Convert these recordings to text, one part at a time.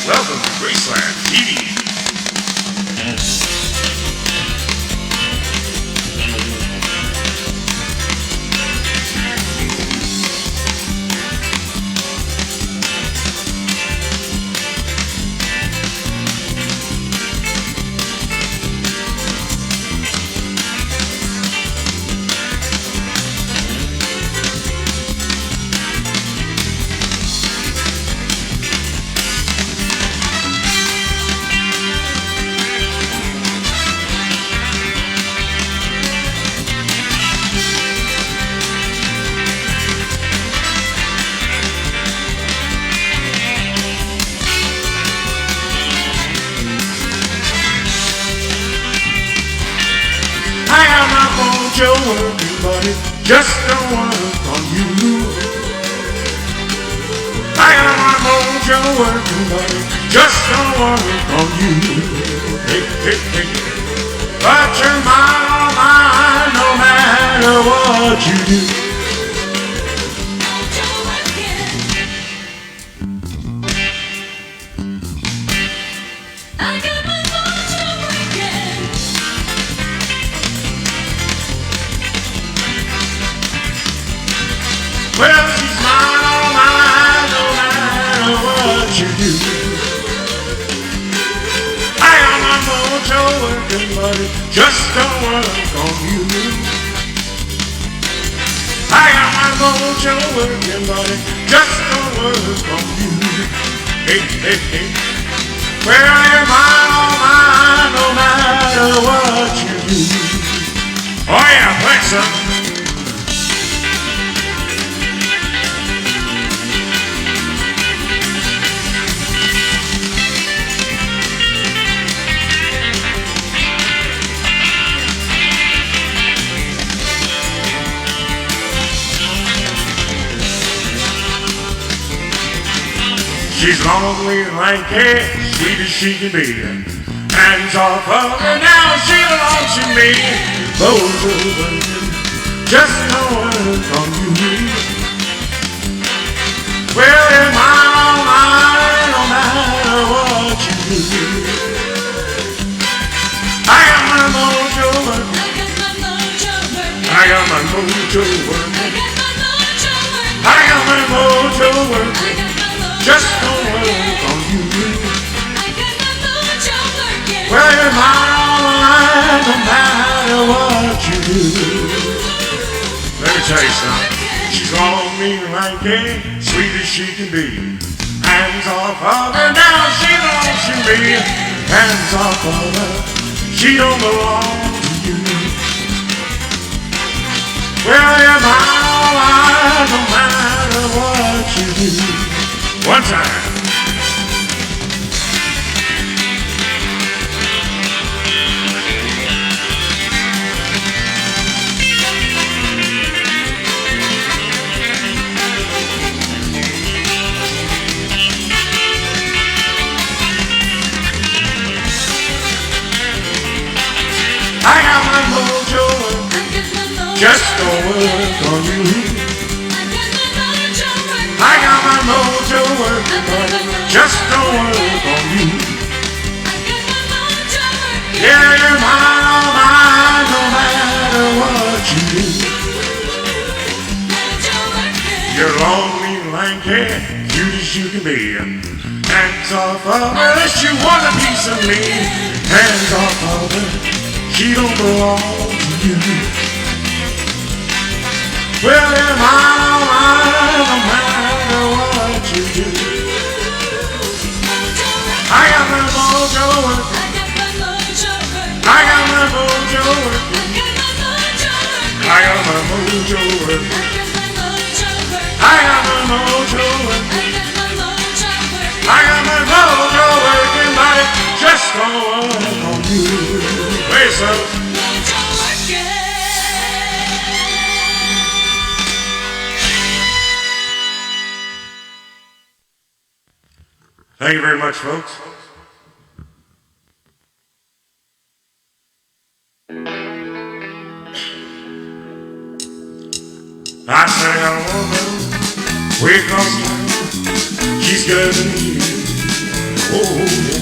Welcome to Graceland TV. I got my mojo working, but it just don't work on you. I got my mojo working, but it just don't work on you. Hey, hey, hey. But you're mine no matter what you do. Well, she's mine, all mine, no matter what you do. I got my mojo working, but it just don't work on you. I got my mojo working, but it just don't work on you. Hey, hey, hey. Well, you're mine, all mine, no matter what you do. Oh yeah, play some. She's lonely, lanky, sweet as she can be. Hands off of her now, she belongs to me. Both of them just don't work on you. Well, you're mine, all mine, no matter what you do. I got my mojo working. I got my mojo working. I got my mojo working. Just don't work on you. Well, you're mine, no matter what you do. Let me tell you something. She's long, mean, lanky, sweet as she can be. Hands off of her, now she belongs to me. Hands off of her, she don't belong to you. Well, you're mine, no matter what you do. One time. I got my mojo working, just don't work on you. I got my mojo working, but it just don't work on you. Yeah, you're mine, all mine, no matter what you do. You're lonely, lanky, cute as you can be. Hands off of her, unless you want a piece of me. Hands off of her, she don't belong to you. Well, you're mine, all mine, no matter what you do. I got my mojo working. I got my mojo working. I got my mojo working. I got my mojo working. I got my mojo working, but it just don't work on you. Play some. Thank you very much, folks. I sang a woman way across town. She's good to me. Oh, yeah.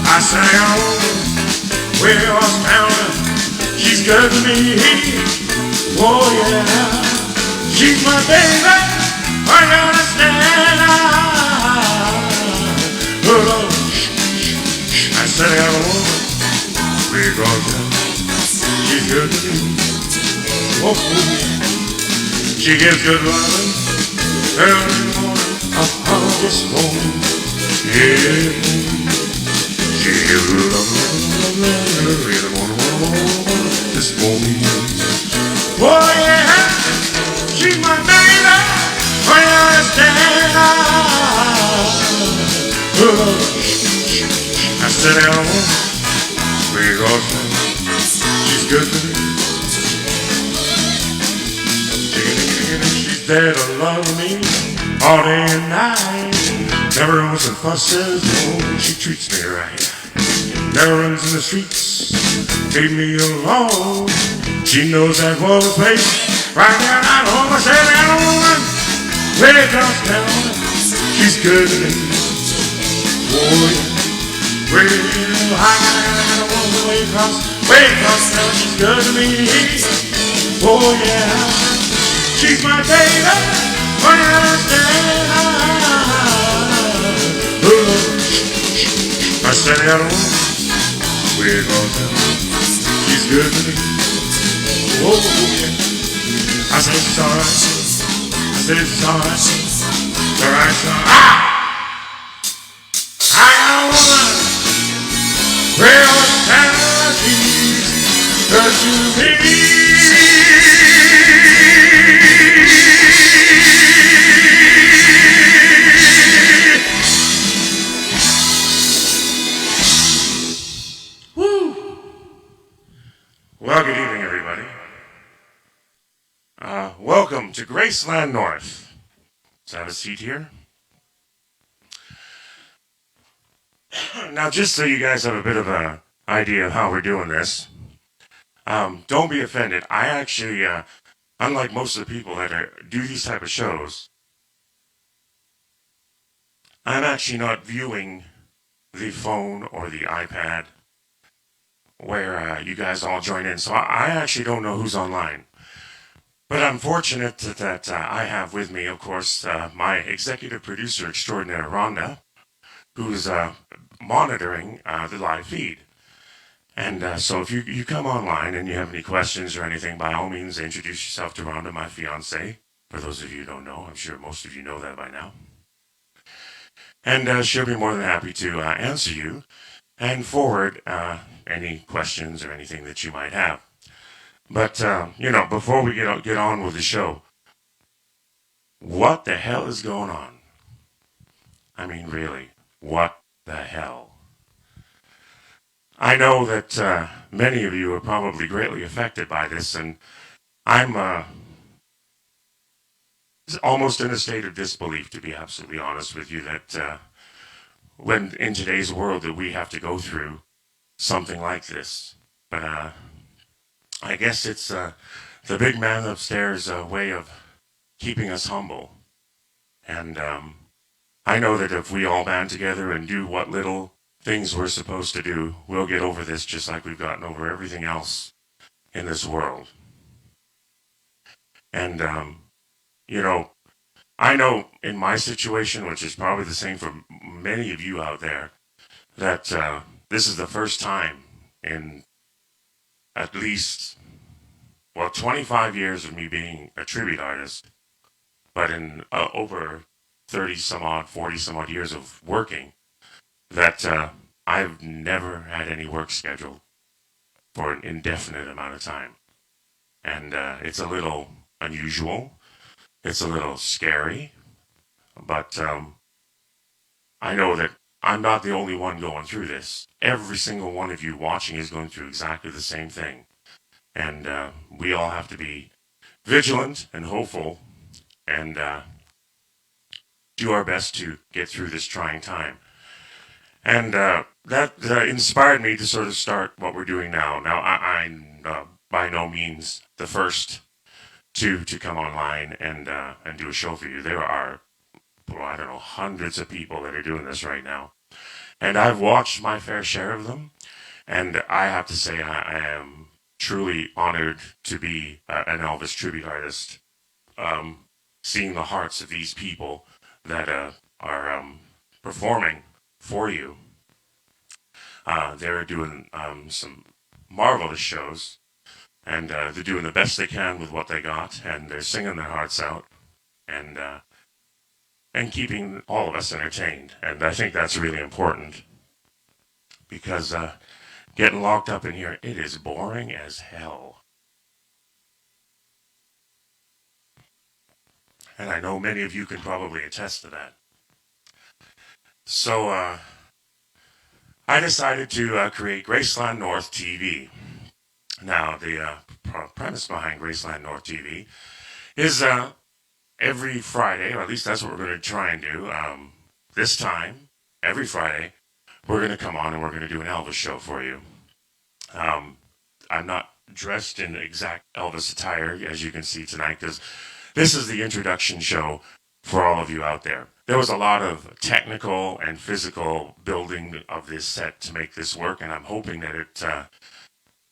I said I got a woman way across town. She's good to me. Oh, yeah. She's my baby. I understand. Oh, Lord. I said I got a woman way across town. She's good to me. Oh, yeah. She gives good loving early in the morning. I'm just home. Yeah. She gives good loving early in the morning. This morning. Oh yeah. She's my baby. I understand. I said I don't want because she's good to me. She's there to love me all day and night. Never runs and fusses, oh, she treats me right. Never runs in the streets, leave me alone. She knows that woman's place right down at home. I said that woman way across town. She's good to me. Oh yeah. Well, I got a woman way across town. She's good to me. Oh yeah. She's my baby, I understand. I said I don't know where it goes now. She's good to me. Oh, yeah. I said she's alright. I said she's alright. It's alright, it's alright. I got a woman where understand. She's good to me. Well, good evening, everybody. Welcome to Graceland North. Let's have a seat here. Now, just so you guys have a bit of an idea of how we're doing this, don't be offended. I actually, unlike most of the people that do these type of shows, I'm actually not viewing the phone or the iPad where you guys all join in. So I actually don't know who's online. But I'm fortunate that I have with me, of course, my executive producer extraordinaire, Rhonda, who's monitoring the live feed. And so if you come online and you have any questions or anything, by all means, introduce yourself to Rhonda, my fiance. For those of you who don't know, I'm sure most of you know that by now. And she'll be more than happy to answer you and forward any questions or anything that you might have. But, before we get on with the show, what the hell is going on? I mean, really, what the hell? I know that many of you are probably greatly affected by this, and I'm almost in a state of disbelief, to be absolutely honest with you, that when in today's world that we have to go through something like this. But I guess it's the big man upstairs' way of keeping us humble. And I know that if we all band together and do what little things we're supposed to do, we'll get over this just like we've gotten over everything else in this world. And, I know in my situation, which is probably the same for many of you out there, that this is the first time in at least, 25 years of me being a tribute artist, but in over 30 some odd, 40 some odd years of working, that I've never had any work scheduled for an indefinite amount of time. And it's a little unusual. It's a little scary. But I know that I'm not the only one going through this. Every single one of you watching is going through exactly the same thing. And we all have to be vigilant and hopeful and do our best to get through this trying time. And that inspired me to sort of start what we're doing now. Now, I'm by no means the first to come online and do a show for you. There are, I don't know, hundreds of people that are doing this right now. And I've watched my fair share of them. And I have to say, I am truly honored to be an Elvis tribute artist. Um, Seeing the hearts of these people that are performing for you. They're doing some marvelous shows, and they're doing the best they can with what they got, and they're singing their hearts out, and keeping all of us entertained. And I think that's really important because getting locked up in here, it is boring as hell. And I know many of you can probably attest to that. So I decided to create Graceland North TV. Now, the premise behind Graceland North TV is every Friday, or at least that's what we're going to try and do. This time, every Friday, we're going to come on and we're going to do an Elvis show for you. I'm not dressed in exact Elvis attire, as you can see tonight, because this is the introduction show for all of you out there. There was a lot of technical and physical building of this set to make this work, and I'm hoping that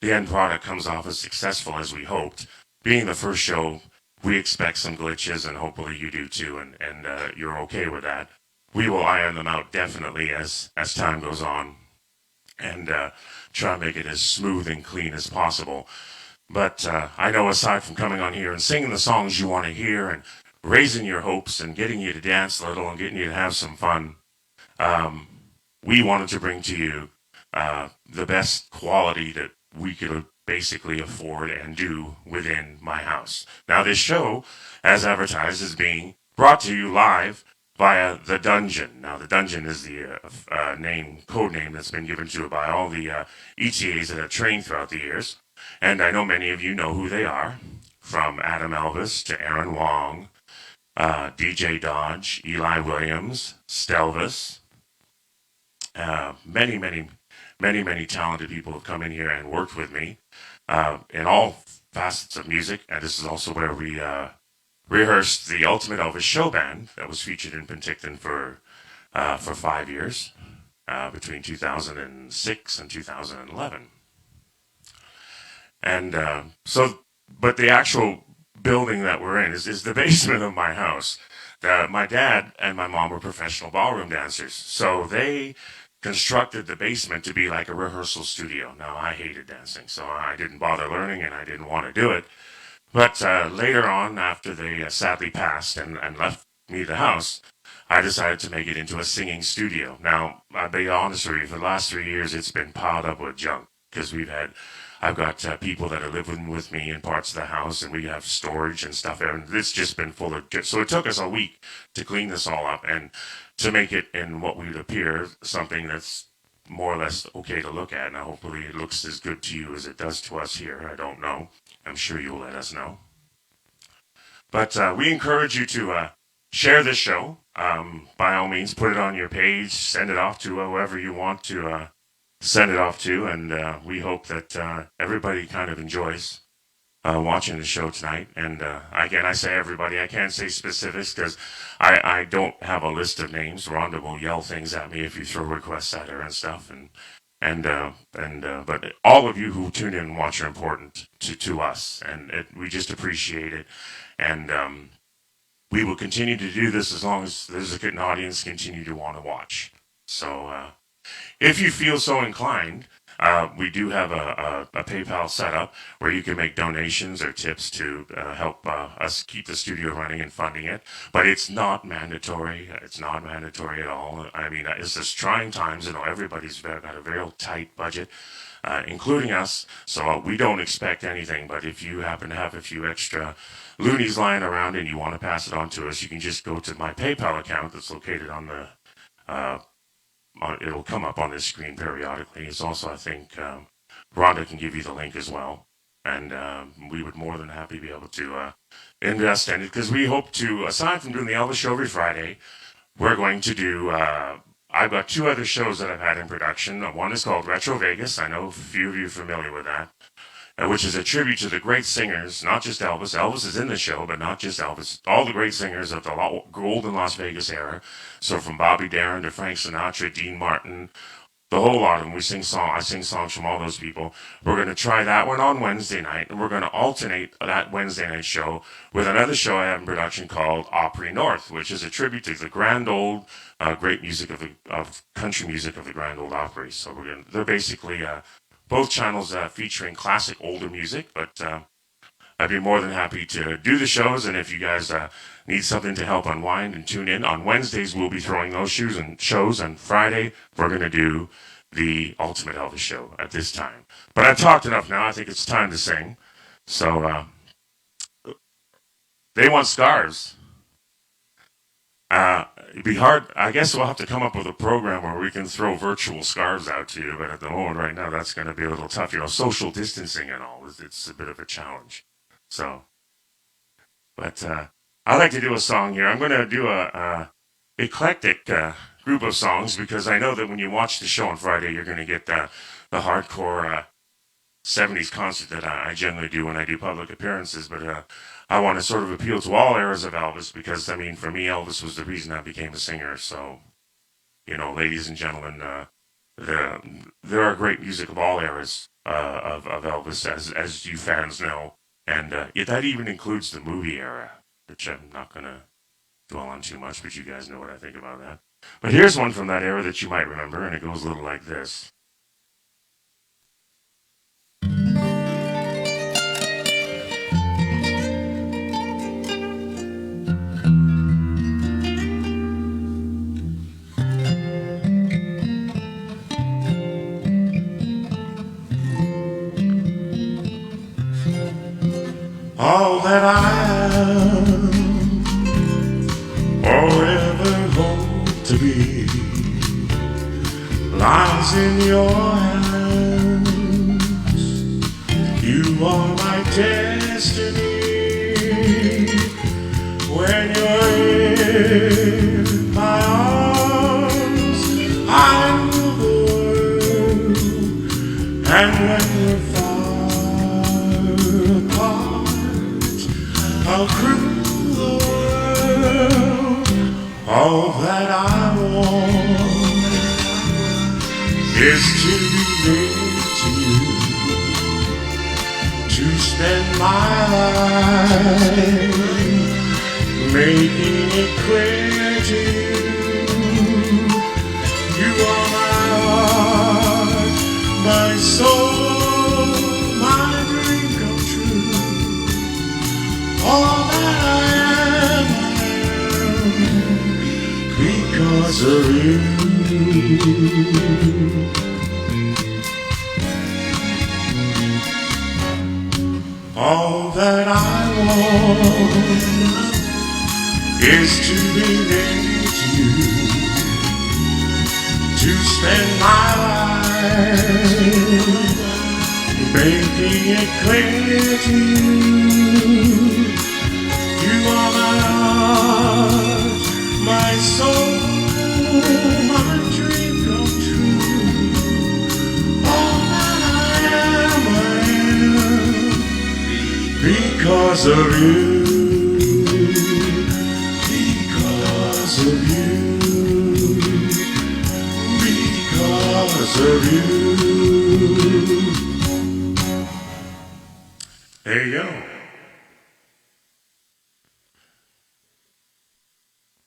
the end product comes off as successful as we hoped. Being the first show, we expect some glitches, and hopefully you do too, and you're okay with that. We will iron them out definitely as time goes on, and try and make it as smooth and clean as possible. But I know aside from coming on here and singing the songs you want to hear and raising your hopes and getting you to dance a little and getting you to have some fun, we wanted to bring to you the best quality that we could basically afford and do within my house. Now, this show, as advertised, is being brought to you live via The Dungeon. Now, The Dungeon is the code name that's been given to it by all the ETAs that have trained throughout the years. And I know many of you know who they are, from Adam Elvis to Aaron Wong, DJ Dodge, Eli Williams, Stelvis. Many talented people have come in here and worked with me in all facets of music. And this is also where we rehearsed the Ultimate Elvis Show Band that was featured in Penticton for 5 years, between 2006 and 2011. And but the actual building that we're in is the basement of my house. My dad and my mom were professional ballroom dancers, so they constructed the basement to be like a rehearsal studio. Now, I hated dancing, so I didn't bother learning, and I didn't want to do it. But later on, after they sadly passed and left me the house, I decided to make it into a singing studio. Now, I'll be honest with you, for the last 3 years, it's been piled up with junk because I've got people that are living with me in parts of the house, and we have storage and stuff there, and it's just been full of. So it took us a week to clean this all up and to make it in what would appear something that's more or less okay to look at. Now, hopefully, it looks as good to you as it does to us here. I don't know. I'm sure you'll let us know. But we encourage you to share this show. By all means, put it on your page, send it off to whoever you want to send it off to, and we hope that everybody kind of enjoys watching the show tonight. And again, I say everybody, I can't say specifics because I don't have a list of names. Rhonda will yell things at me if you throw requests at her and stuff. But all of you who tune in and watch are important to us, and we just appreciate it. And we will continue to do this as long as there's an audience continue to want to watch. So if you feel so inclined, we do have a PayPal setup where you can make donations or tips to help us keep the studio running and funding it. But it's not mandatory. It's not mandatory at all. I mean, it's just trying times. You know, everybody's got a very tight budget, including us. So we don't expect anything. But if you happen to have a few extra loonies lying around and you want to pass it on to us, you can just go to my PayPal account that's located on the it'll come up on this screen periodically. It's also, I think, Rhonda can give you the link as well. And we would more than happy be able to invest in it because we hope to, aside from doing the Elvis show every Friday, we're going to do, I've got 2 other shows that I've had in production. One is called Retro Vegas. I know a few of you are familiar with that. which is a tribute to the great singers, not just Elvis. Elvis is in the show, but not just Elvis. All the great singers of the golden Las Vegas era. So from Bobby Darin to Frank Sinatra, Dean Martin, the whole lot of them. I sing songs from all those people. We're going to try that one on Wednesday night, and we're going to alternate that Wednesday night show with another show I have in production called Opry North, which is a tribute to the grand old great music of country music of the Grand Ole Opry. So they're basically both channels featuring classic older music, but I'd be more than happy to do the shows. And if you guys need something to help unwind and tune in, on Wednesdays we'll be throwing those shows, and Friday we're going to do the Ultimate Elvis show at this time. But I've talked enough now. I think it's time to sing. So they want scarves. It'd be hard. I guess we'll have to come up with a program where we can throw virtual scarves out to you. But at the moment, right now, that's going to be a little tough. Social distancing and all. It's a bit of a challenge. So, but I like to do a song here. I'm going to do a eclectic group of songs because I know that when you watch the show on Friday, you're going to get the hardcore 70s concert that I generally do when I do public appearances. But I want to sort of appeal to all eras of Elvis because, I mean, for me, Elvis was the reason I became a singer. So, ladies and gentlemen, there are great music of all eras of Elvis, as you fans know. And that even includes the movie era, which I'm not going to dwell on too much, but you guys know what I think about that. But here's one from that era that you might remember, and it goes a little like this. All that I am, or ever hope to be, lies in your hands. You are my destiny. When you're in my arms, I rule the world. And when you're I'll rule the world. All that I want is to be near to you, to spend my life making it clear to you. You are my heart, my soul, my dream come true. All that I am because of you. All that I want is to be near to you, to spend my life making it clear to you. You are my heart, my soul, my dream come true. All that I am because of you. Because of you. Because of you. There you go.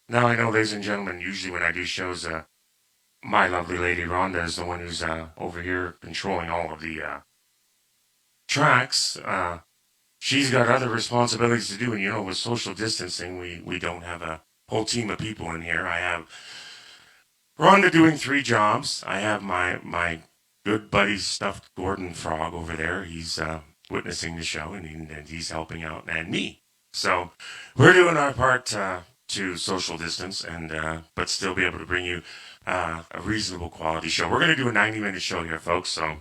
Now I know, ladies and gentlemen, usually when I do shows, my lovely lady Rhonda is the one who's over here controlling all of the tracks. She's got other responsibilities to do, and with social distancing, we don't have a whole team of people in here. I have Rhonda doing 3 jobs. I have my good buddy stuffed Gordon Frog over there. He's witnessing the show, and he's helping out, and me. So we're doing our part to social distance, and but still be able to bring you a reasonable quality show. We're going to do a 90-minute show here, folks. So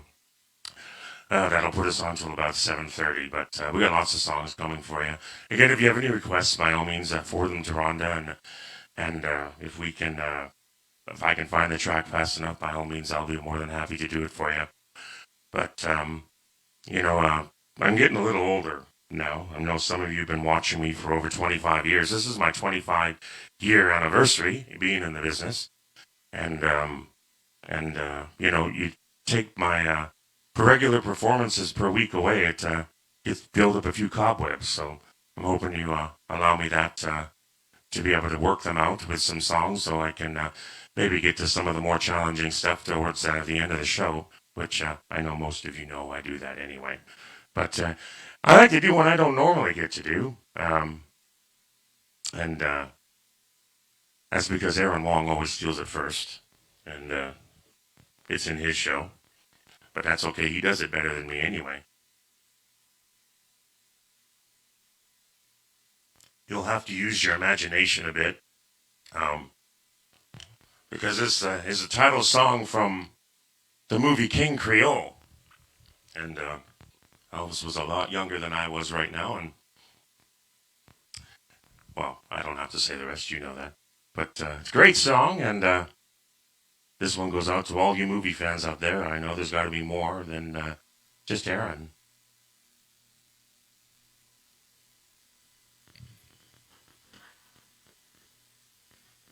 that'll put us on till about 7:30. But we got lots of songs coming for you. Again, if you have any requests, by all means, forward them to Rhonda, and if we can, if I can find the track fast enough, by all means, I'll be more than happy to do it for you. But I'm getting a little older now. I know some of you have been watching me for over 25 years. This is my 25-year anniversary being in the business. And you know, you take my regular performances per week away, it gets build up a few cobwebs. So I'm hoping you allow me that to be able to work them out with some songs, so I can maybe get to some of the more challenging stuff towards the end of the show, which I know most of you know I do that anyway. But I like to do what I don't normally get to do, and that's because Aaron Long always steals it first, and it's in his show. But that's okay. He does it better than me anyway. You'll have to use your imagination a bit, because this is a title song from the movie King Creole, and Elvis was a lot younger than I was right now, and well, I don't have to say the rest. You know that. But it's a great song, and this one goes out to all you movie fans out there. I know there's got to be more than just Aaron.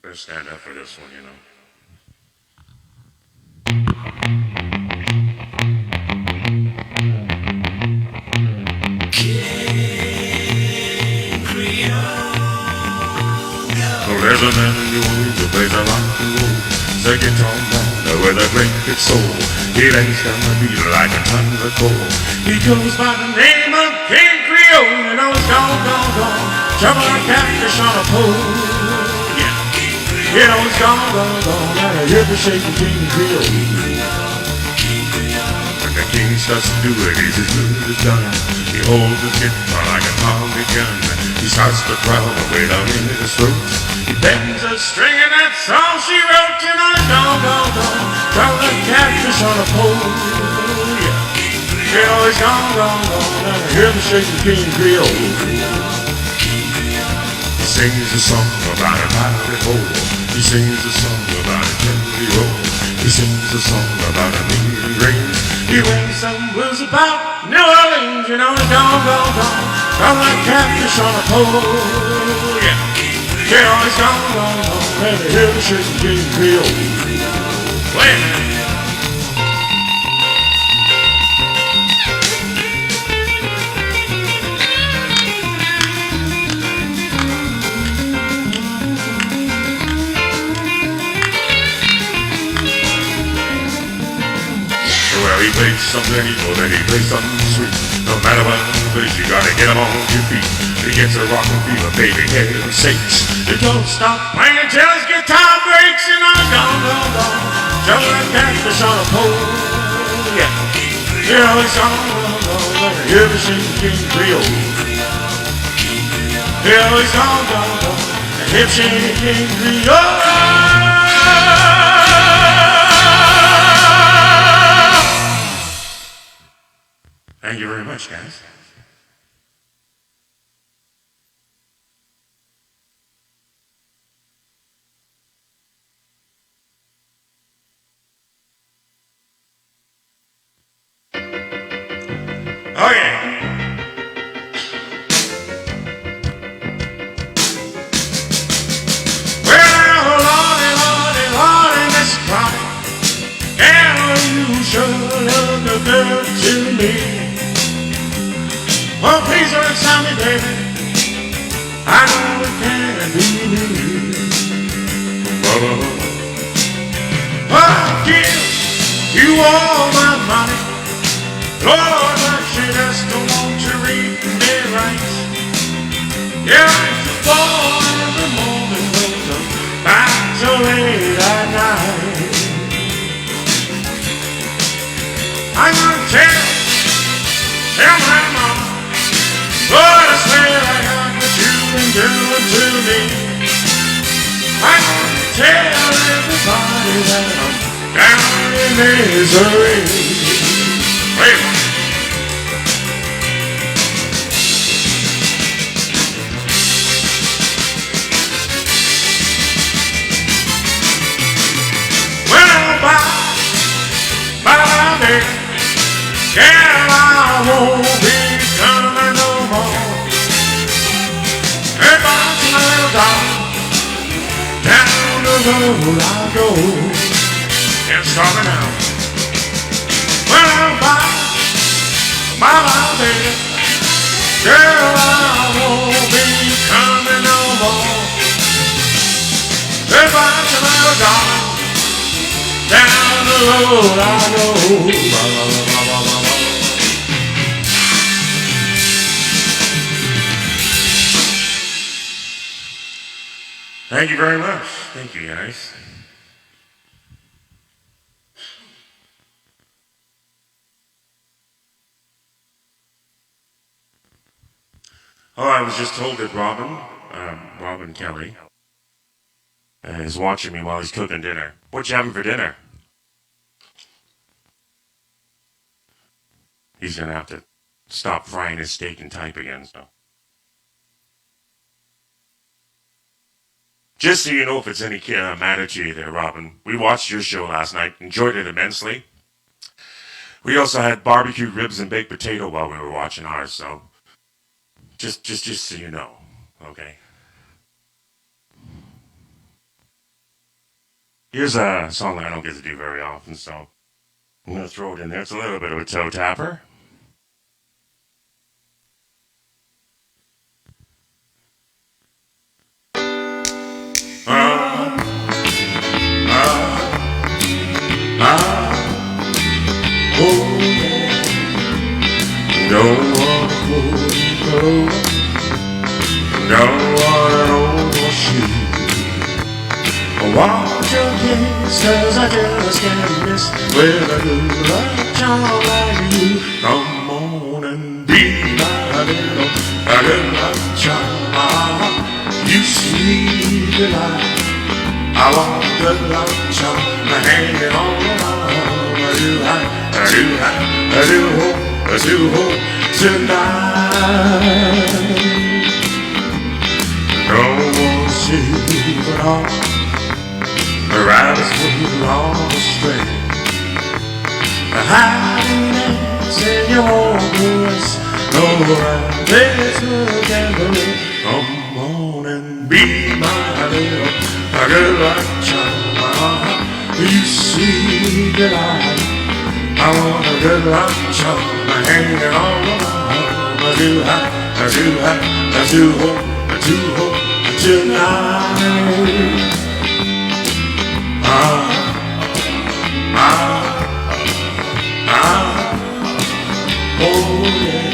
Better stand up for this one, you know. So there's a man in New Orleans who plays a rock and roll. Second trombone with a great soul. He lays down the beat like a ton of coal. He goes by the name of King Creole. You know it's gone, gone, gone. Trouble like catfish on a pole. Yeah. You know it's gone, gone, gone. And I hear the shaking King Creole. When the king starts to do it, he's as good as done. He holds his guitar like a Tommy gun. He starts to growl way down into his throat. He bends a string and that's all she wrote. You know it's gone, gone, gone. Trouble like catfish on a pole. Yeah. You know it's gone, gone, gone. And I hear the shaking King Creole. He sings a song about a pirate hole. He sings a song about a country roll. He sings a song about a meeting rain. He wins some blues about New Orleans. You know it's gone, gone, gone. Trouble like catfish on a pole. Yeah. You know it's gone, gone, gone. And I hear the shaking King Creole. Wait a minute. Well, he plays something evil, then he plays something sweet. No matter what plays, you gotta get him on your feet. He gets a rockin' fever, baby, heaven sakes. You don't stop playing till his guitar breaks. You know it's gone, gone, gone. Trouble like catfish on a pole. Yeah. You know it's gone, gone, gone. Like a heavy shaking King Creole. You know it's gone, gone, gone. A hip shaking King Creole. Thank you very much, guys. Oh, yeah. Well, Lordy, Lordy, Lordy, Miss Crawford, girl, you sure look good to me. Oh, please don't tell me, baby, I know it can't be me. I'll give you all my money, Lord, but you just don't want to read me right. Yeah, it's a ball every morning, but back so late at night. I'm gonna tell my mama, Lord, I swear I got what you've been doing to me. I'm gonna tell everybody that I'm down in misery. Wait. Well, bye, baby, girl, I won't be road I go. It's coming out. Well, I'm my baby. Girl, I won't be coming no more. Goodbye to my darling. Down the road I go. Thank you very much. Thank you, guys. Oh, I was just told that Robin Kelly, is watching me while he's cooking dinner. What you having for dinner? He's gonna have to stop frying his steak and type again, so. Just so you know if it's any matter to you there, Robin, we watched your show last night, enjoyed it immensely. We also had barbecue ribs and baked potato while we were watching ours, so just so you know, okay? Here's a song that I don't get to do very often, so I'm gonna throw it in there. It's a little bit of a toe tapper. Oh, yeah. Don't want to go. Don't want an old shoe. I want your kisses, I just can't miss with a good luck charm like you. Come on and be my little good luck charm. You sweet delight. I want a good luck charm hanging on the wall. I do hope tonight. No one sleep at all. The rabbits will all astray. The happiness in your voice. No rabbits will gather. Come on and be my little good luck charm. You see delight. I want a good luck charm hanging on the wall. I do hope tonight. Oh yeah.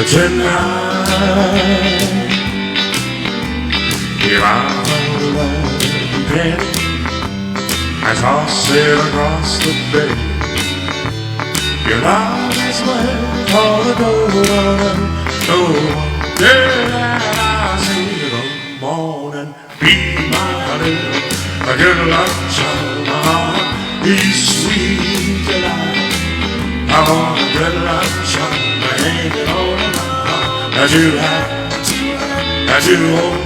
Tonight. If I found a lucky penny, I toss it across the bay. Your love is worth all the gold. Oh, yeah, I say good morning. Be my little good luck charm. You sweet delight. I want a good luck charm hanging on the wall. As you hope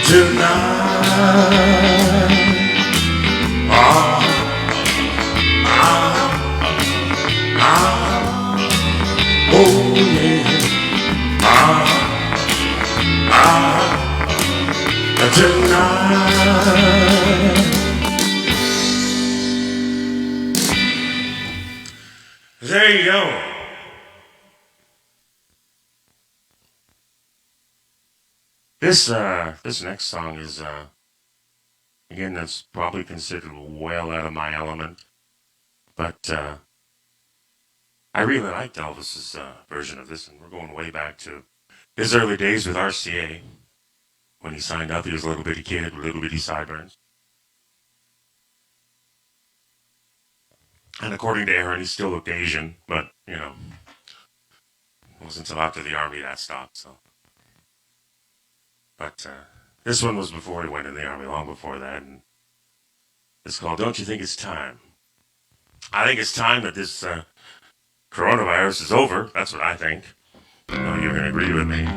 tonight. Oh yeah. Tonight. There you go. This next song is again, that's probably considered well out of my element, but I really liked Elvis's version of this, and we're going way back to his early days with RCA. When he signed up, he was a little bitty kid with little bitty sideburns. And according to Aaron, he still looked Asian, but, you know, it wasn't until after the army that stopped, so. But this one was before he went in the army, long before that, and it's called Don't You Think It's Time? I think it's time that this coronavirus is over. That's what I think. I know you're going to agree with me.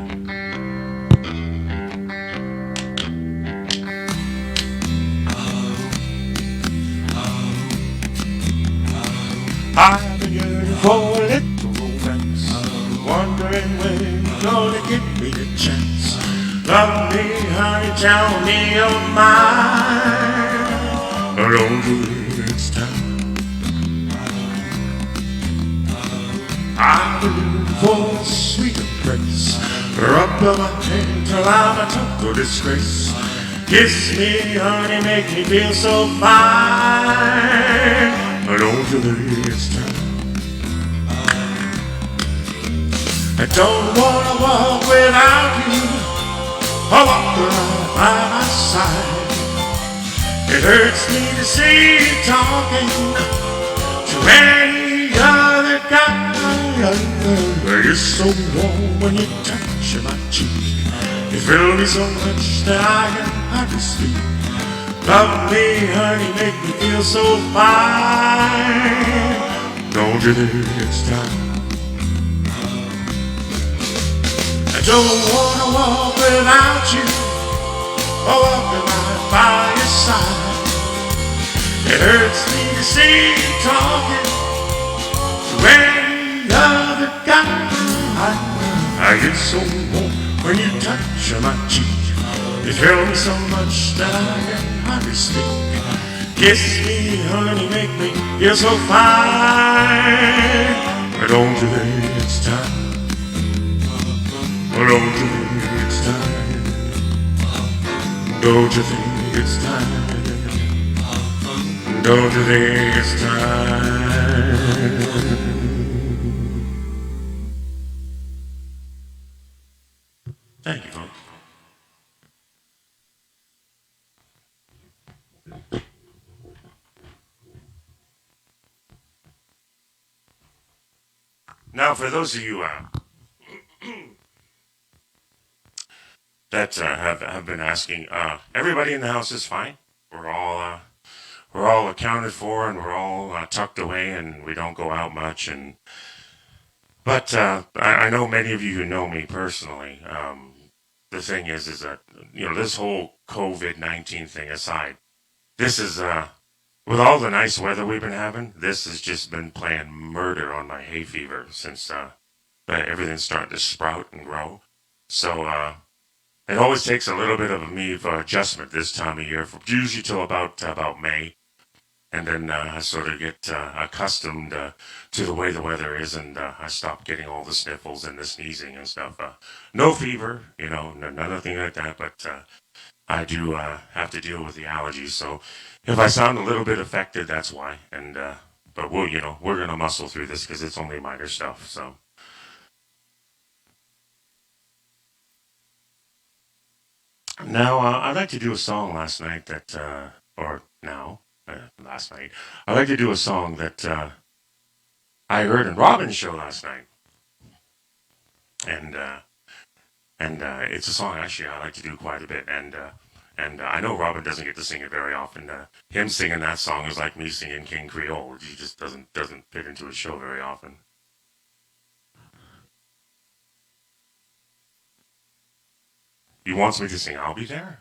I've been yearning for a little romance, wondering when you're gonna give me the chance. Love me, honey, tell me you're mine. Don't you think it's time? I've been looking for a sweet embrace. Rub my hand till I'm a total disgrace. Kiss me, honey, make me feel so fine. Don't you think it's time? I don't wanna walk without you, or walk around by my side. It hurts me to see you talking to any other guy. You're so warm when you touch my cheek. You thrill me so much that I can hardly speak. Love me, honey, make me feel so fine. Don't you think it's time? I don't wanna walk without you, or walk right by your side. It hurts me to see you talking to any other guy. I get so warm when you touch my cheek. You thrill me so much that I can hardly speak. Kiss me, honey, make me feel so fine. Don't you think it's time? Don't you think it's time? Don't you think it's time? Don't you think it's time? Thank you, folks. Now, for those of you that have been asking, everybody in the house is fine. We're all accounted for, and we're all tucked away, and we don't go out much. But I know many of you who know me personally. The thing is that this whole COVID-19 thing aside, this is with all the nice weather we've been having, this has just been playing murder on my hay fever since everything's starting to sprout and grow. So it always takes a little bit of a adjustment this time of year, usually till about May. And then I sort of get accustomed to the way the weather is, and I stop getting all the sniffles and the sneezing and stuff. No fever, nothing like that, but I do have to deal with the allergies. So if I sound a little bit affected, that's why. And but we're gonna muscle through this because it's only minor stuff. So now I'd like to do a song last night last night. I'd like to do a song that I heard in Robin's show last night, and it's a song actually I like to do quite a bit, and I know Robin doesn't get to sing it very often. Him singing that song is like me singing King Creole. He just doesn't fit into his show very often. He wants me to sing "I'll Be There."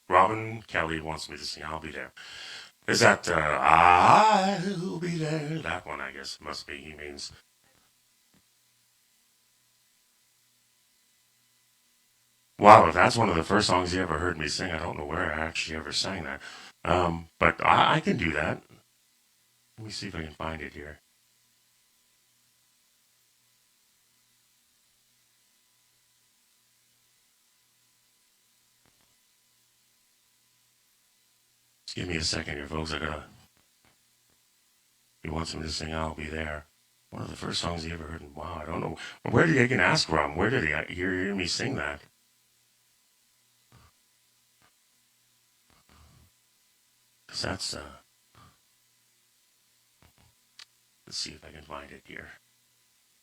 Robin Kelly wants me to sing "I'll Be There." Is that I'll be there? That one, I guess, must be. He means. Wow, if that's one of the first songs you ever heard me sing, I don't know where I actually ever sang that. But I can do that. Let me see if I can find it here. Just give me a second here, folks. He wants me to sing "I'll Be There." One of the first songs he ever heard. Wow, I don't know. Where did he can ask Rob? Where did he hear me sing that? Because that's, let's see if I can find it here.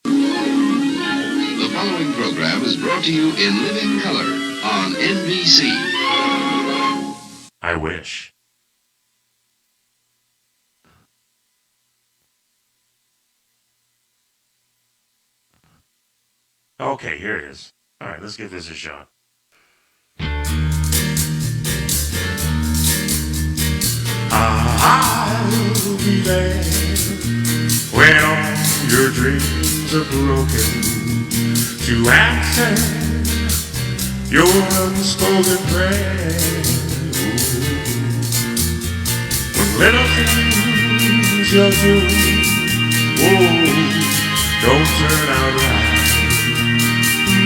The following program is brought to you in living color on NBC. I wish. Okay, here it is. All right, let's give this a shot. I'll be there when all your dreams are broken to answer your unspoken prayer. When little things you're doing, don't turn out right.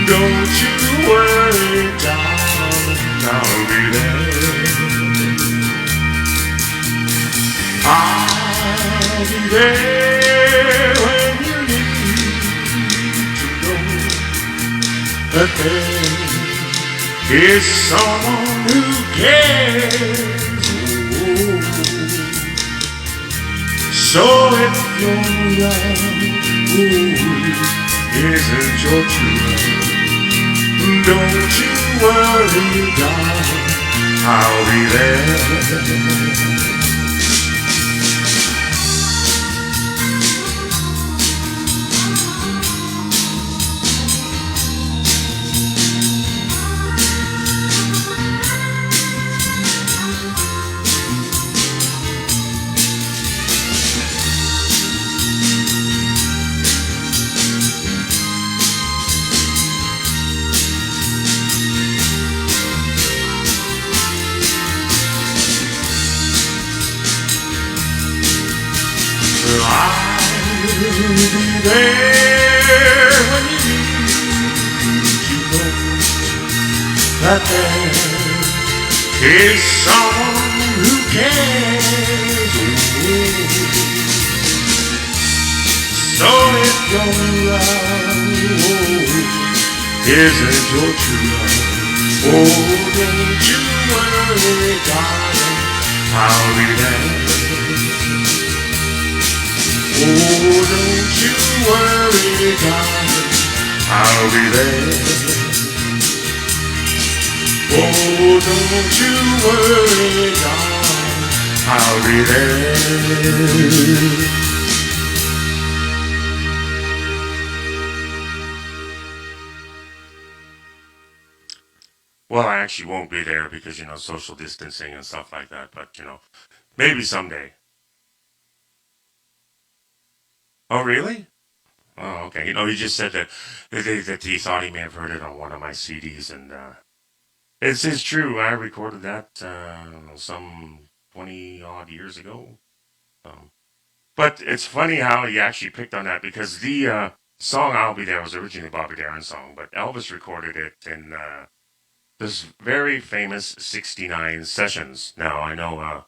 Don't you worry, darling, I'll be there. I'll be there when you need to know that there is someone who cares. So if your love isn't your true love, don't you worry, darling, I'll be there. I'll be there when you need to know that there is someone who cares. So if your love isn't your true love, don't you worry, darling, I'll be there. Oh, don't you worry, darling, I'll be there. Oh, don't you worry, darling, I'll be there. Well, I actually won't be there because, social distancing and stuff like that, but, maybe someday. Oh, really? Oh, okay. He just said that he thought he may have heard it on one of my CDs, and it's true. I recorded that some 20 odd years ago. Um, but it's funny how he actually picked on that because the song "I'll Be There" was originally Bobby Darin's song, but Elvis recorded it in this very famous '69 sessions. Now I know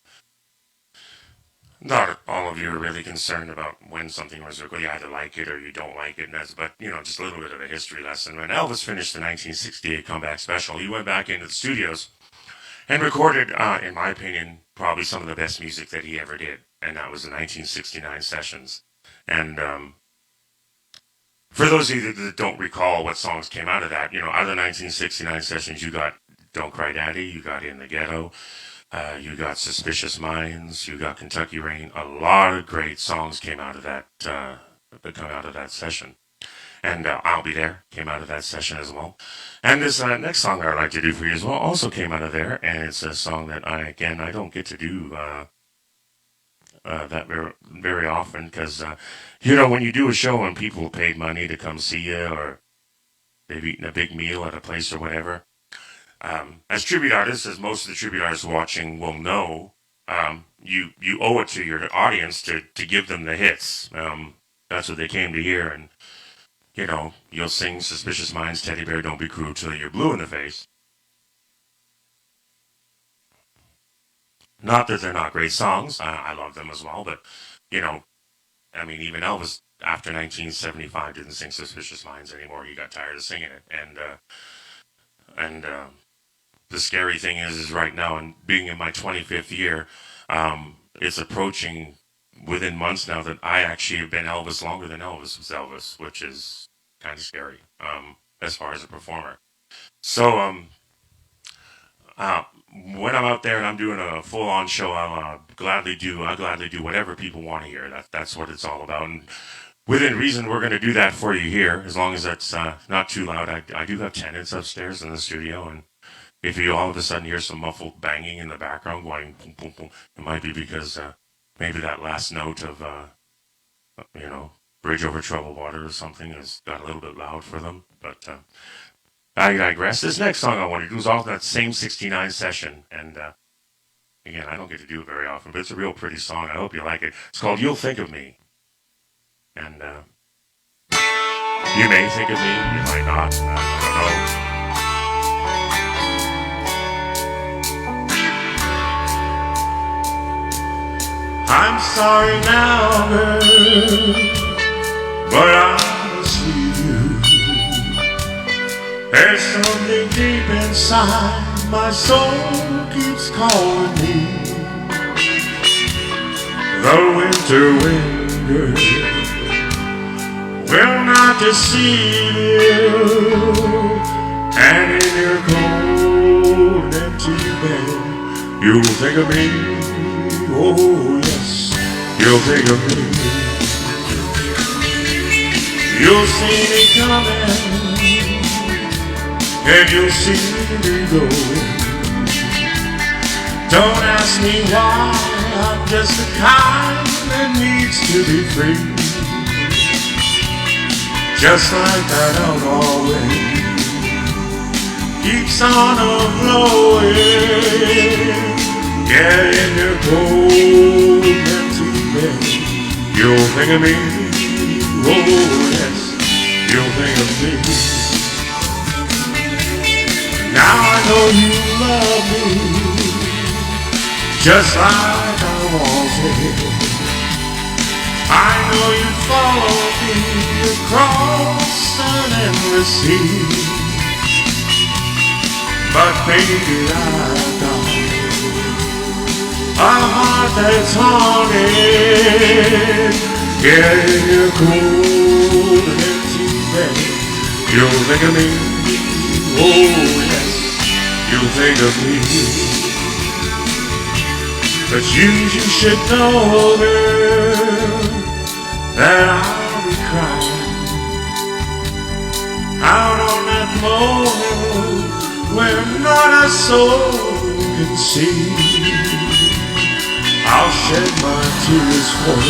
not all of you are really concerned about when something was recorded. You either like it or you don't like it, and but just a little bit of a history lesson. When Elvis finished the 1968 comeback special, he went back into the studios and recorded, in my opinion, probably some of the best music that he ever did, and that was the 1969 sessions. And for those of you that don't recall what songs came out of that, out of the 1969 sessions, you got "Don't Cry Daddy," you got "In the Ghetto," you got "Suspicious Minds," you got "Kentucky Rain." A lot of great songs came out of that session. And "I'll Be There" came out of that session as well. And this next song I'd like to do for you as well also came out of there, and it's a song that I don't get to do that very often because when you do a show and people paid money to come see you or they've eaten a big meal at a place or whatever. As tribute artists, as most of the tribute artists watching will know, you owe it to your audience to give them the hits. That's what they came to hear, and you'll sing "Suspicious Minds," "Teddy Bear," "Don't Be Cruel" till you're blue in the face. Not that they're not great songs, I love them as well, but even Elvis after 1975 didn't sing "Suspicious Minds" anymore. He got tired of singing it, and the scary thing is right now, and being in my 25th year, it's approaching within months now that I actually have been Elvis longer than Elvis was Elvis, which is kind of scary as far as a performer. So uh, when I'm out there and I'm doing a full-on show, I'll gladly do whatever people want to hear. That's what it's all about. And within reason, we're going to do that for you here, as long as that's not too loud. I do have tenants upstairs in the studio, and if you all of a sudden hear some muffled banging in the background going boom, boom, boom, it might be because maybe that last note of, Bridge Over Troubled Water or something has got a little bit loud for them. But I digress. This next song I want to do is off that same 69 session. And again, I don't get to do it very often, but it's a real pretty song. I hope you like it. It's called You'll Think of Me. And you may think of me, you might not. I don't know. I'm sorry now, girl, but I see you. There's something deep inside, my soul keeps calling me. The winter wind, girl, will not deceive you. And in your cold, empty bed, you'll think of me. Oh yes, you'll think of me. You'll see me coming, and you'll see me go. Don't ask me why, I'm just the kind that needs to be free. Just like that alcohol wind keeps on a-blowing. Yeah, in your cold, empty bed, you'll think of me. Oh yes, you'll think of me. Now I know you love me, just like I wanted. I know you follow me across an endless sea. But baby, I've got a heart that's haunted. Yeah, in your cold and empty bed, you'll think of me. Oh yes, you'll think of me. But you should know, girl, that I'll be crying out on that moment where not a soul can see. I'll shed my tears for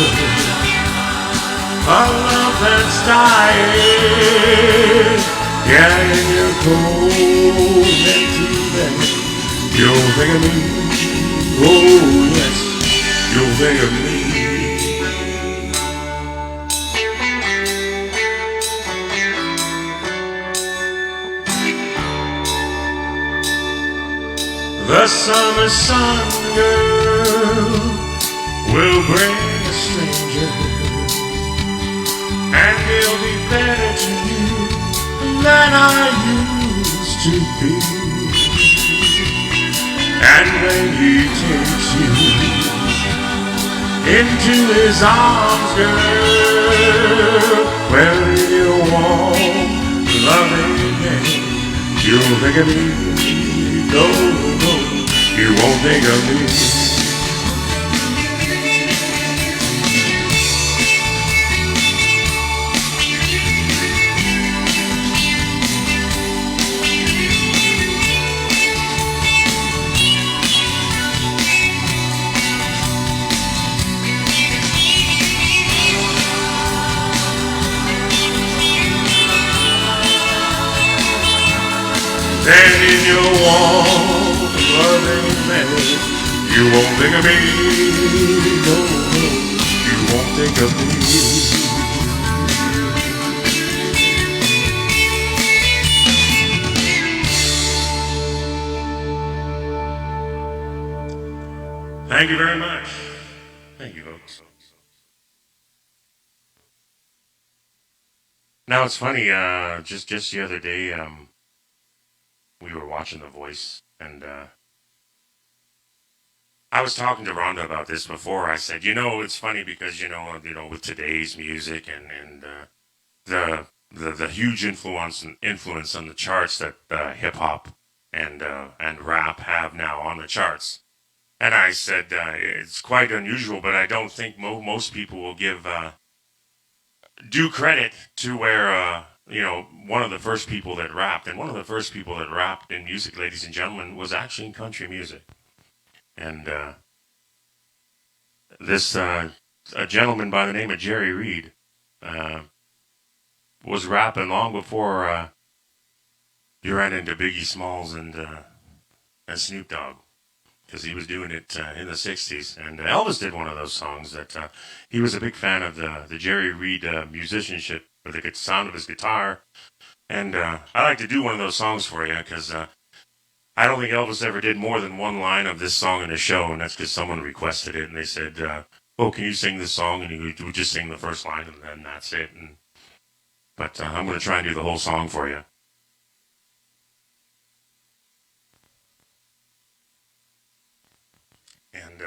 a love that's dying. Yeah, in your cold, empty bed, you'll think of me. Oh yes, you'll think of me. The summer sun, girl, will bring a stranger, and he'll be better to you than I used to be. And when he takes you into his arms, girl, well, in your warm, loving hand, you'll think of me. No, you won't think of me. And in your warm, loving bed, you won't think of me. No, you won't think of me. Thank you very much. Thank you, folks. Now it's funny. Just the other day, we were watching The Voice, and I was talking to Rhonda about this before. I said, it's funny because with today's music and the huge influence on the charts that hip hop and rap have now on the charts. And I said it's quite unusual, but I don't think most people will give due credit to where one of the first people that rapped, and one of the first people that rapped in music, ladies and gentlemen, was actually in country music. And this a gentleman by the name of Jerry Reed was rapping long before you ran into Biggie Smalls and Snoop Dogg, because he was doing it in the 60s. And Elvis did one of those songs that he was a big fan of the Jerry Reed musicianship, or the sound of his guitar. And I like to do one of those songs for you, because I don't think Elvis ever did more than one line of this song in a show, and that's because someone requested it, and they said, oh, can you sing this song? And he would just sing the first line, and then that's it. But I'm going to try and do the whole song for you. And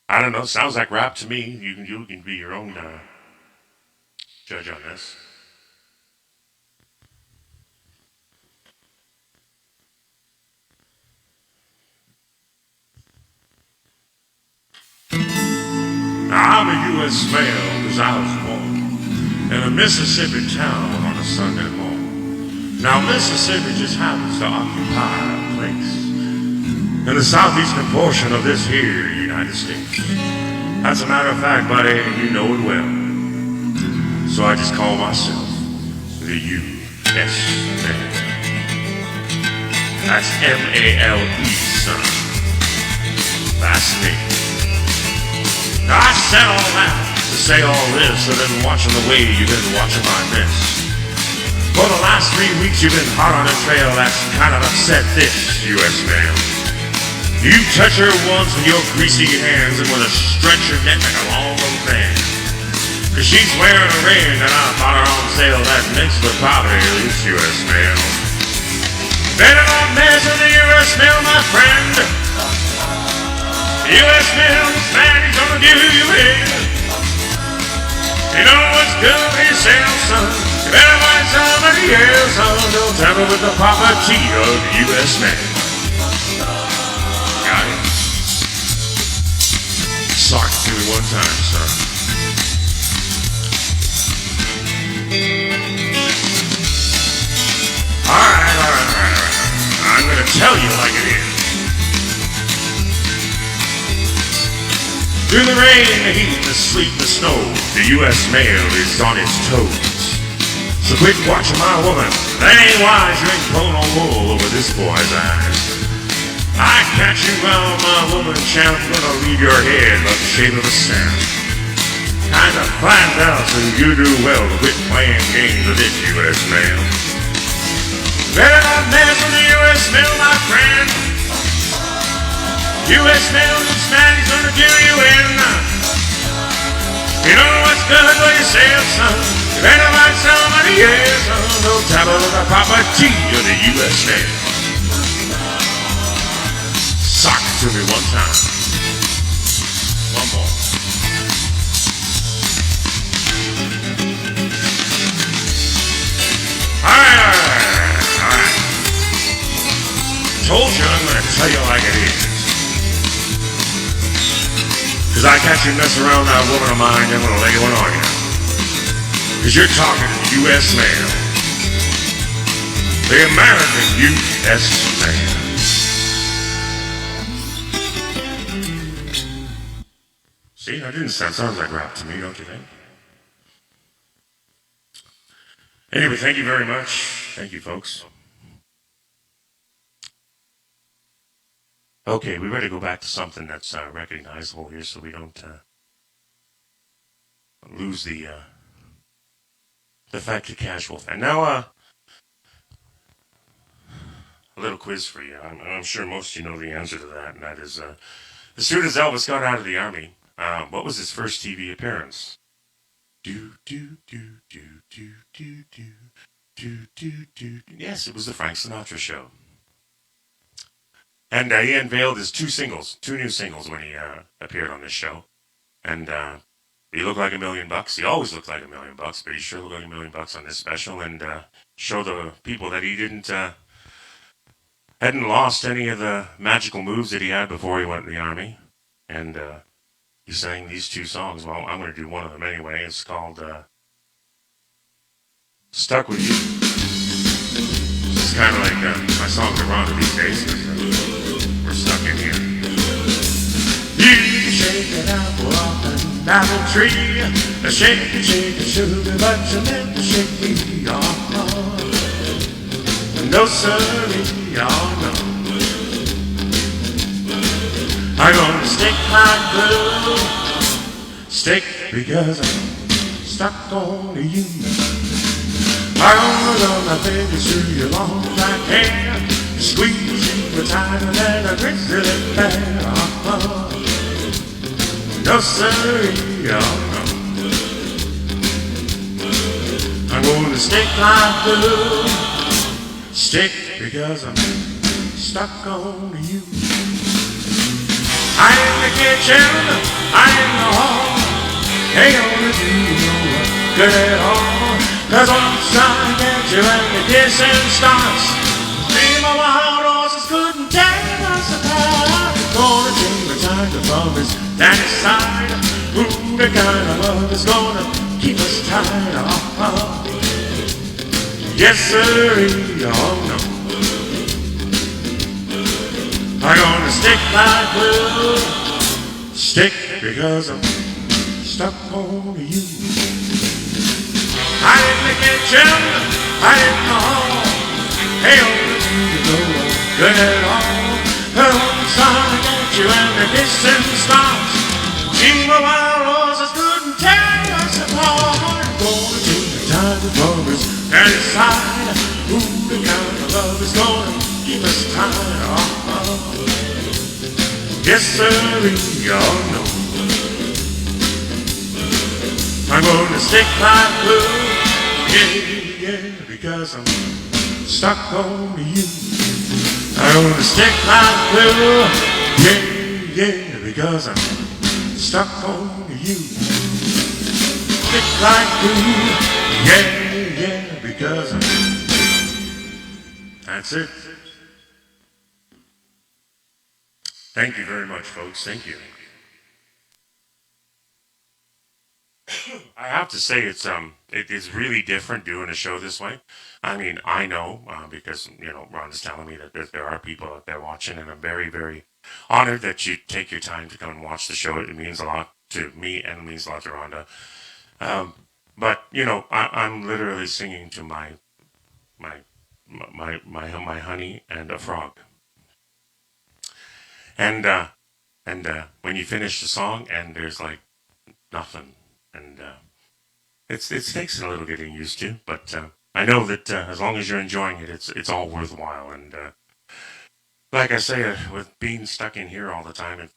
I don't know, sounds like rap to me. You can be your own judge on this. I'm a U.S. male because I was born in a Mississippi town on a Sunday morning. Now Mississippi just happens to occupy a place in the southeastern portion of this here United States. As a matter of fact, buddy, you know it well. So I just call myself the U.S. man. That's M-A-L-E, son. That's me. Now, I said all that to say all this, so then watching the way you've been watching my miss. For the last 3 weeks you've been hot on a trail that's kind of upset this, U.S. man. You touch her once with your greasy hands and with a stretch your neck like a long old man. Cause she's wearing a ring and I bought her on sale that makes the property this U.S. mail. Better not mess with the U.S. mail, my friend. The U.S. mail, this man, he's gonna give you in. You know what's good for yourself, son. You better find somebody else, son. Don't tamper with the property of the U.S. mail. Got it? Sock it to me one time, son. Alright. I'm gonna tell you like it is. Through the rain, the heat, the sleet, the snow, the U.S. mail is on its toes. So quit watching my woman. That ain't wise. You ain't pulling on wool over this boy's eyes. I catch you round my woman, champ. Gonna leave your head like the shape of a stamp. Kinda flattened out, so you do well to quit playing games with this U.S. mail. Better not mess with the U.S. mail, my friend. U.S. mail, this man is gonna give you in. You know what's good for yourself, son. You better find somebody else, son. Don't tamper with the property of the U.S. mail. Sock it to me one time. One more. Alright. Told you I'm gonna tell you like it is. Cause I catch you messing around that woman of mine, I'm gonna lay one on you. Cause you're talking to the U.S. mail. The American U.S. mail. See, that didn't sound like rap to me, don't you think? Anyway, thank you very much. Thank you, folks. Okay, we better go back to something that's recognizable here so we don't lose the fact you're casual fan. Now, a little quiz for you. I'm sure most of you know the answer to that, and that is, as soon as Elvis got out of the Army, what was his first TV appearance? Yes, it was the Frank Sinatra Show. And he unveiled his two new singles when he appeared on this show. And he looked like $1 million. He always looked like $1 million, but he sure looked like $1 million on this special. And showed the people that he hadn't lost any of the magical moves that he had before he went in the Army. And he sang these two songs. Well, I'm going to do one of them anyway. It's called Stuck With You. It's kind of like my songs are wrong these days. We're stuck in here. You shake it out often. apple tree. Shake it, sugar, but you never shake me off. No siree, oh no. I'm gonna stick my glue, stick because I'm stuck on you. I'm gonna run my fingers through your long black hair, squeeze you tighter than a grizzly bear. No siree, oh no. I'm gonna stick my glue, stick because I'm stuck on you. I'm in the kitchen, I'm in the hall, ain't gonna do no good at all. 'Cause once I get you and the kissing starts, me and my wild horses couldn't tear us apart. Gonna take the tiger from his daddy's side. Ooh, the kind of love is gonna keep us tied. Yes, sirree, oh no. I'm gonna stick my glue, stick because I'm stuck on you. I'm in the kitchen, I'm in the hall, hey, only you know good at all. Once I get you and the kissing starts, gee, my wild horses couldn't tear us apart. Gonna take the time to promise and decide, ooh, the kind of love is gonna keep us tied. Yes, sirree, oh no. I'm gonna stick my glue, yeah, because I'm stuck on you. I'm gonna stick my glue, yeah, because I'm stuck on you. Stick like glue, yeah, because I'm... That's it. Thank you very much, folks. Thank you. I have to say it is really different doing a show this way. I mean, I know because Ron is telling me that there are people out there watching, and I'm very, very honored that you take your time to come and watch the show. It means a lot to me, and it means a lot to Rhonda. But I'm literally singing to my honey and a frog. And when you finish the song and there's like nothing, and it takes a little getting used to, but I know that as long as you're enjoying it, it's all worthwhile. And like I say, with being stuck in here all the time,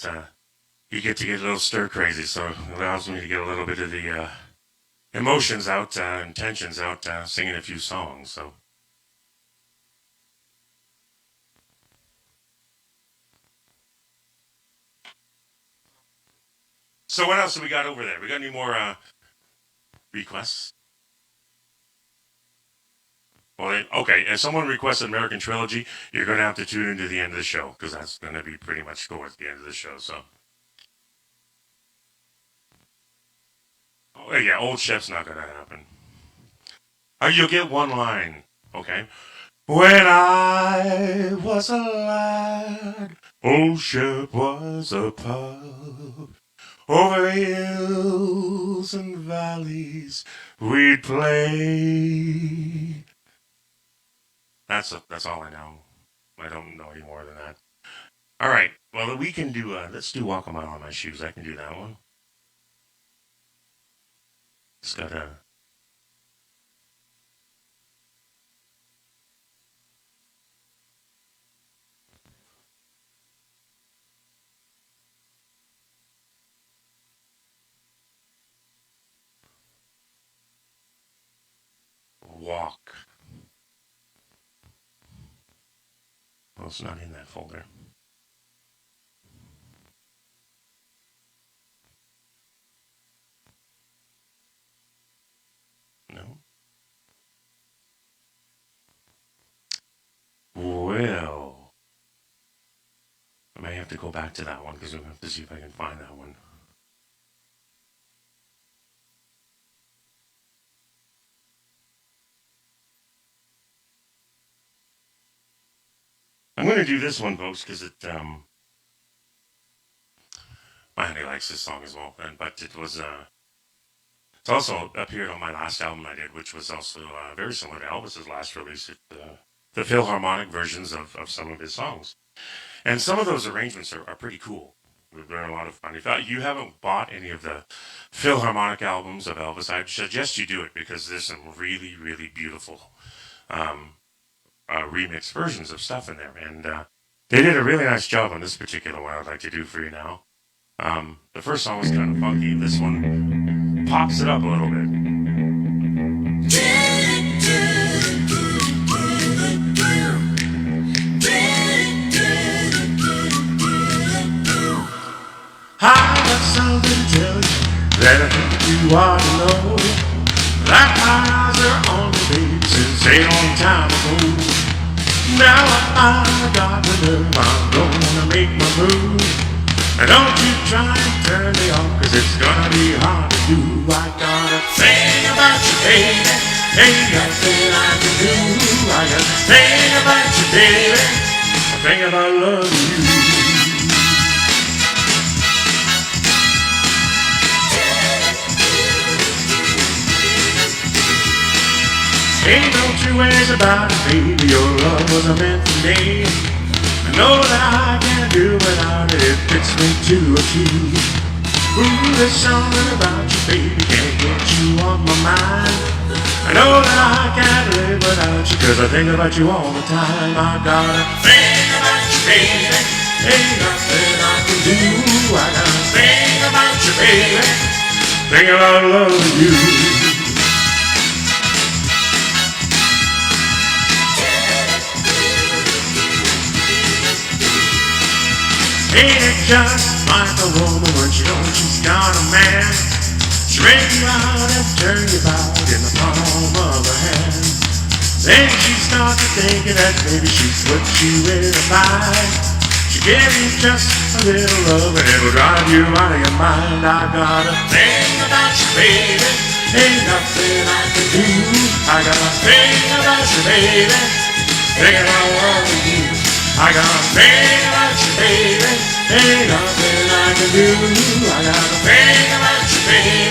you get to get a little stir crazy, so it allows me to get a little bit of the emotions out and tensions out, singing a few songs. So what else have we got over there? We got any more requests? Well, okay. If someone requests an American Trilogy, you're going to have to tune into the end of the show because that's going to be pretty much towards the end of the show. So, oh yeah, Old Chef's not going to happen. You'll get one line, okay? When I was a lad, Old Chef was a pub. Over hills and valleys we'd play. That's all I know. I don't know any more than that. All right. Well, we can do. Let's do "Walk a Mile in My Shoes." I can do that one. It's got a walk. Well, it's not in that folder. No. Well, I may have to go back to that one because we'll have to see if I can find that one. I'm going to do this one, folks, because my honey likes this song as well. But it was it's also appeared on my last album I did, which was also very similar to Elvis's last release. The Philharmonic versions of some of his songs, and some of those arrangements are pretty cool. They're a lot of fun. If you haven't bought any of the Philharmonic albums of Elvis, I suggest you do it because there's some really, really beautiful remix versions of stuff in there. And they did a really nice job on this particular one I'd like to do for you now. The first song was kind of funky. This one pops it up a little bit. I got something to tell you that I think you ought to know. That my eyes are on you, baby, since a long time ago. Now I got the nerve, I'm gonna make my move. And don't you try and turn me off, cause it's gonna be hard to do. I gotta think about you, baby, ain't nothing I can do. I gotta think about you, baby, I think about loving you. Ain't no two ways about it, baby, your love was meant for me. I know that I can't do without it, it fits me to a T. Ooh, there's something about you, baby, can't get you off my mind. I know that I can't live without you, cause I think about you all the time. I gotta think about you, baby, ain't nothing I can do. I gotta think about you, baby, think about loving you. Ain't it just like a woman when she knows she's got a man? She brings you out and turns you about in the palm of her hand. Then she starts to thinking that maybe she's put you in a bind. She gives you just a little love and it'll drive you out of your mind. I gotta think about you, baby, ain't nothing I can do. I gotta think about you, baby, think about loving you. I gotta think about you, baby, ain't nothing I can do. I gotta think about you, baby,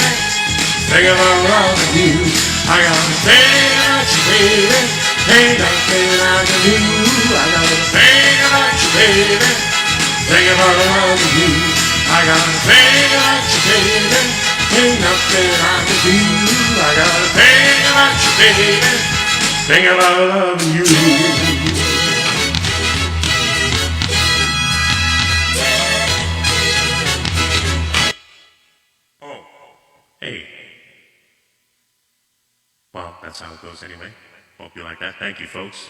think about loving you. I gotta think about you, baby, ain't nothing I can do. I gotta think about you, baby, think about loving you. I gotta think about you, baby, ain't nothing I can do. I gotta think about you, baby, think about loving you. Hey. Well, that's how it goes anyway. Hope you like that. Thank you, folks.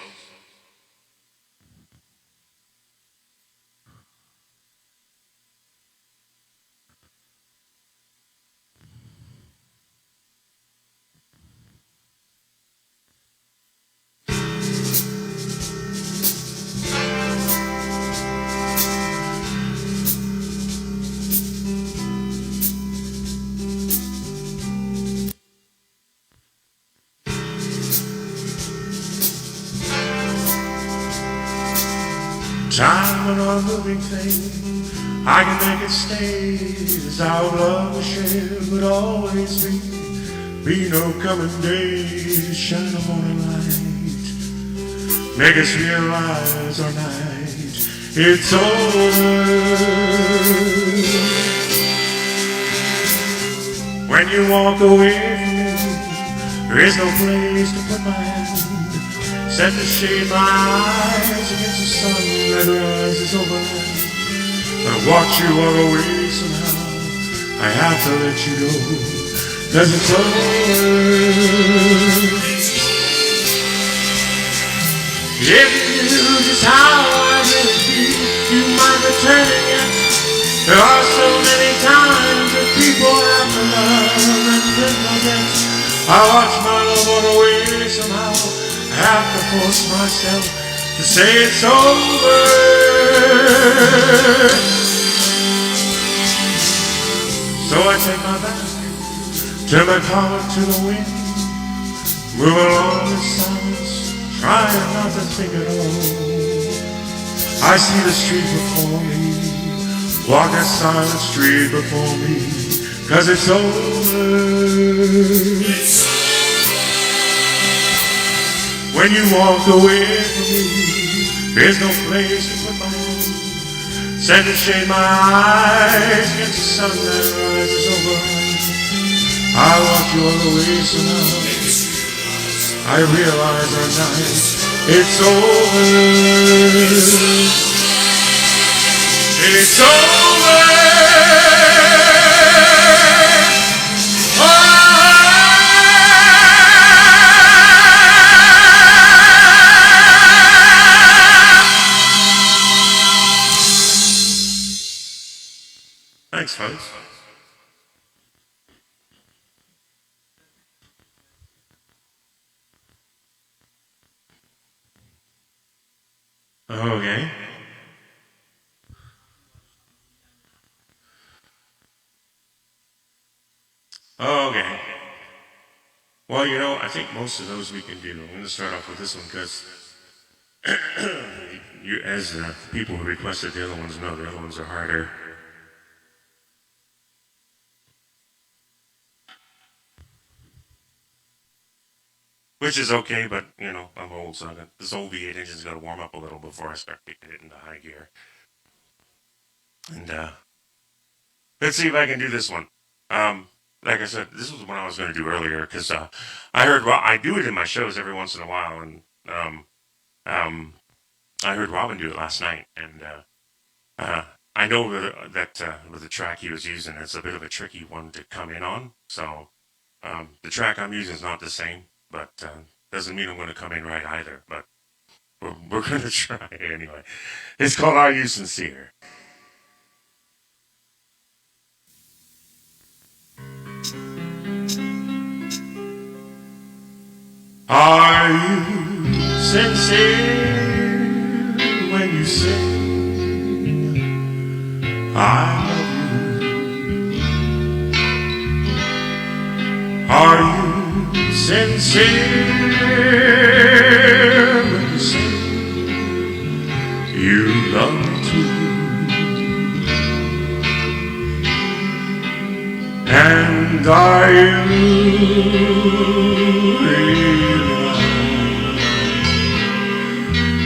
Time an unmoving thing, I can make it stay. As our love will share, but always be no coming day to shine a morning light, make us realize our night, it's over. When you walk away from me, there is no place to put my hand, set to shade my eyes against the sun that rises overhead. I watch you walk away somehow, I have to let you go, cause it's over. If you knew just how I really feel, you might return it yet. There are so many times that people have to love and forget. I watch my love walk away somehow, I have to force myself to say it's over. So I take my back, turn my collar to the wind, move along in silence, trying not to think at all. I see the street before me, Walk that silent street before me, 'cause it's over. When you walk away from me, there's no place to put my hand. Send to shade my eyes against the sun that rises over. I walked you all the way, so now I realize our night, it's over. It's over. Thanks, folks. Okay. Okay. Well, you know, I think most of those we can do. I'm going to start off with this one because, you, as people who requested the other ones know, the other ones are harder. Which is okay, but, you know, I'm old, so this old V8 engine's got to warm up a little before I start kicking it into high gear. And, let's see if I can do this one. Like I said, this was one I was going to do earlier, because, I heard, I do it in my shows every once in a while, and, I heard Robin do it last night, and, I know that with the track he was using, it's a bit of a tricky one to come in on, so, the track I'm using is not the same. But doesn't mean I'm going to come in right either. But we're going to try anyway. It's called Are You Sincere? Are you sincere when you say I love you? Are you sincere when you say you love me too? And are you realize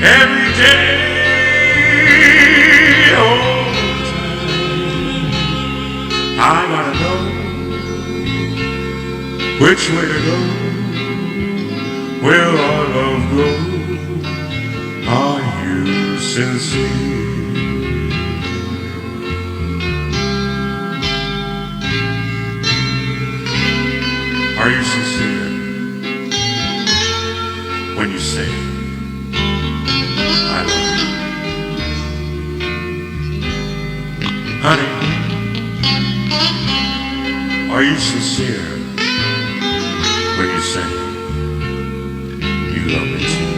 every day, all the time, I gotta know which way to go? Will our love grow? Are you sincere? Are you sincere when you say I love you? Honey, are you sincere when you say you love me too?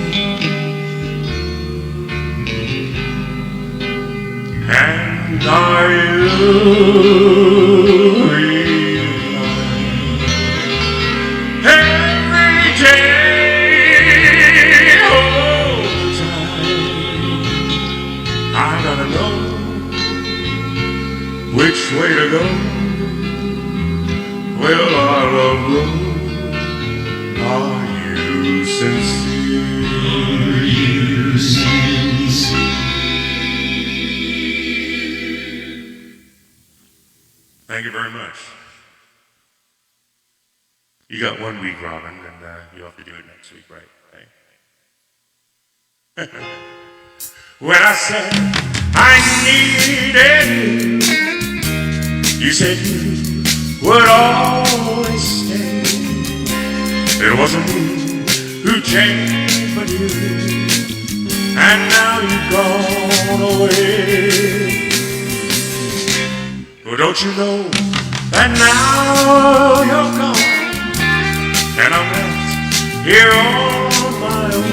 And are you realize every day, all the time, I gotta know which way to go? Will our love grow? Are you sincere? Are you sincere? Thank you very much. You got 1 week, Robin, and you'll have to do it next week, right? When I said I needed you, you said you would always stay. It wasn't me who changed but you, and now you've gone away. Well, don't you know that now you're gone, and I'm left here on my own,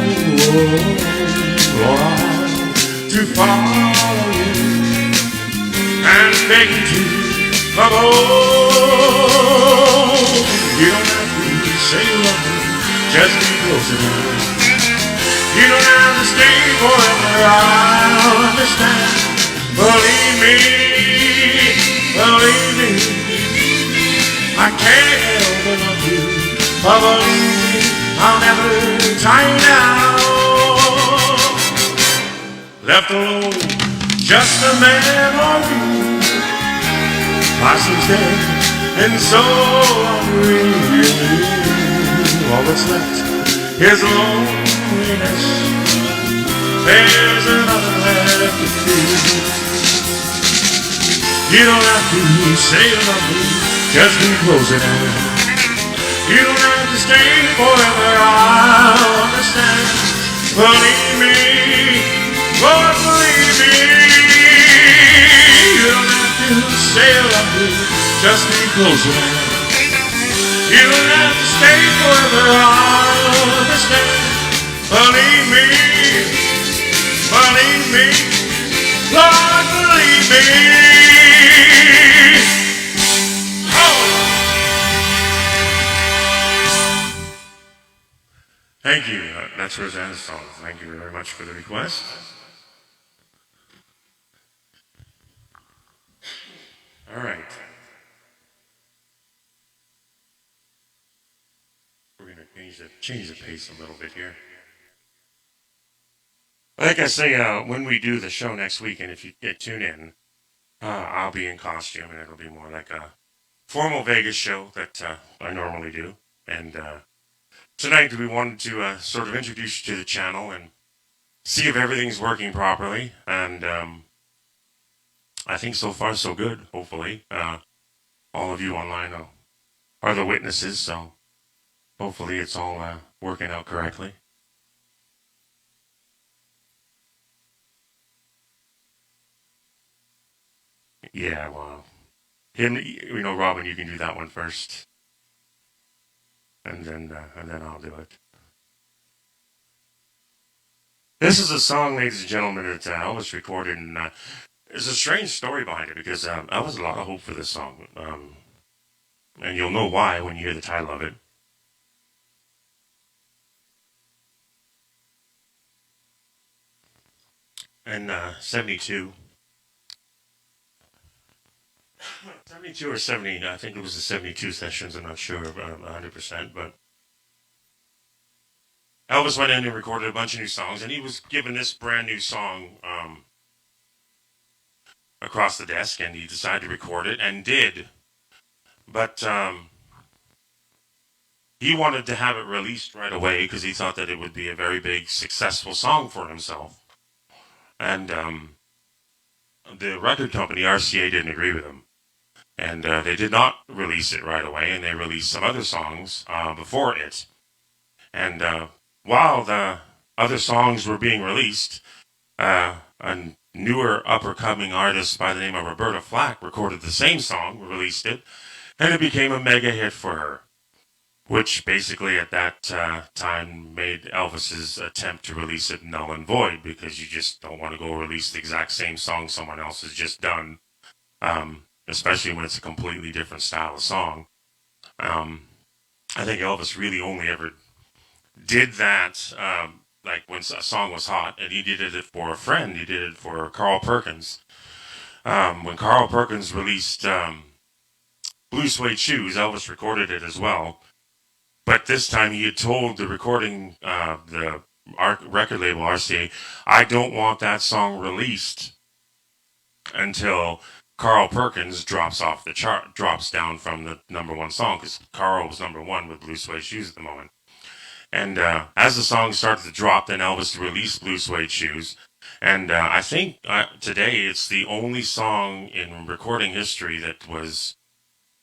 to follow you and beg you to come home. You don't have to say you love me, just be close enough. You don't have to stay forever, I'll understand. Believe me, believe me, I can't help but love you. But believe me, I'll never tie you down. Left alone, just a memory. Parsons dead, and so hungry. All that's left is loneliness. There's another left to feel. You don't have to say you love me, just be close at hand. You don't have to stay forever, I'll understand. Believe me, Lord, believe me. You don't have to say you love me, just be close at hand. You don't have to stay forever, I'll understand. Believe me, Lord, believe me. Thank you. That's Roseanne's song. Thank you very much for the request. All right. We're going to change the pace a little bit here. Like I say, when we do the show next week, and if you tune in, I'll be in costume, and it'll be more like a formal Vegas show that I normally do. And tonight we wanted to sort of introduce you to the channel and see if everything's working properly. And I think so far so good, hopefully. All of you online are the witnesses, so hopefully it's all working out correctly. Yeah, well, Robin, you can do that one first. And then I'll do it. This is a song, ladies and gentlemen, that Elvis recorded, and there's a strange story behind it because I was a lot of hope for this song, and you'll know why when you hear the title of it. In 72 or 70, I think it was the 72 sessions, I'm not sure 100%, but Elvis went in and recorded a bunch of new songs, and he was given this brand new song across the desk, and he decided to record it, and did. But he wanted to have it released right away because he thought that it would be a very big, successful song for himself. And the record company, RCA, didn't agree with him. And they did not release it right away, and they released some other songs before it. And while the other songs were being released, a newer upper-coming artist by the name of Roberta Flack recorded the same song, released it, and it became a mega hit for her, which basically at that time made Elvis's attempt to release it null and void, because you just don't want to go release the exact same song someone else has just done, especially when it's a completely different style of song. I think Elvis really only ever did that like when a song was hot, and he did it for a friend. He did it for Carl Perkins. When Carl Perkins released Blue Suede Shoes, Elvis recorded it as well. But this time he had told the recording, the record label RCA, I don't want that song released until Carl Perkins drops off the chart, drops down from the #1 song, because Carl was #1 with Blue Suede Shoes at the moment. And as the song started to drop, then Elvis released Blue Suede Shoes. And I think today it's the only song in recording history that was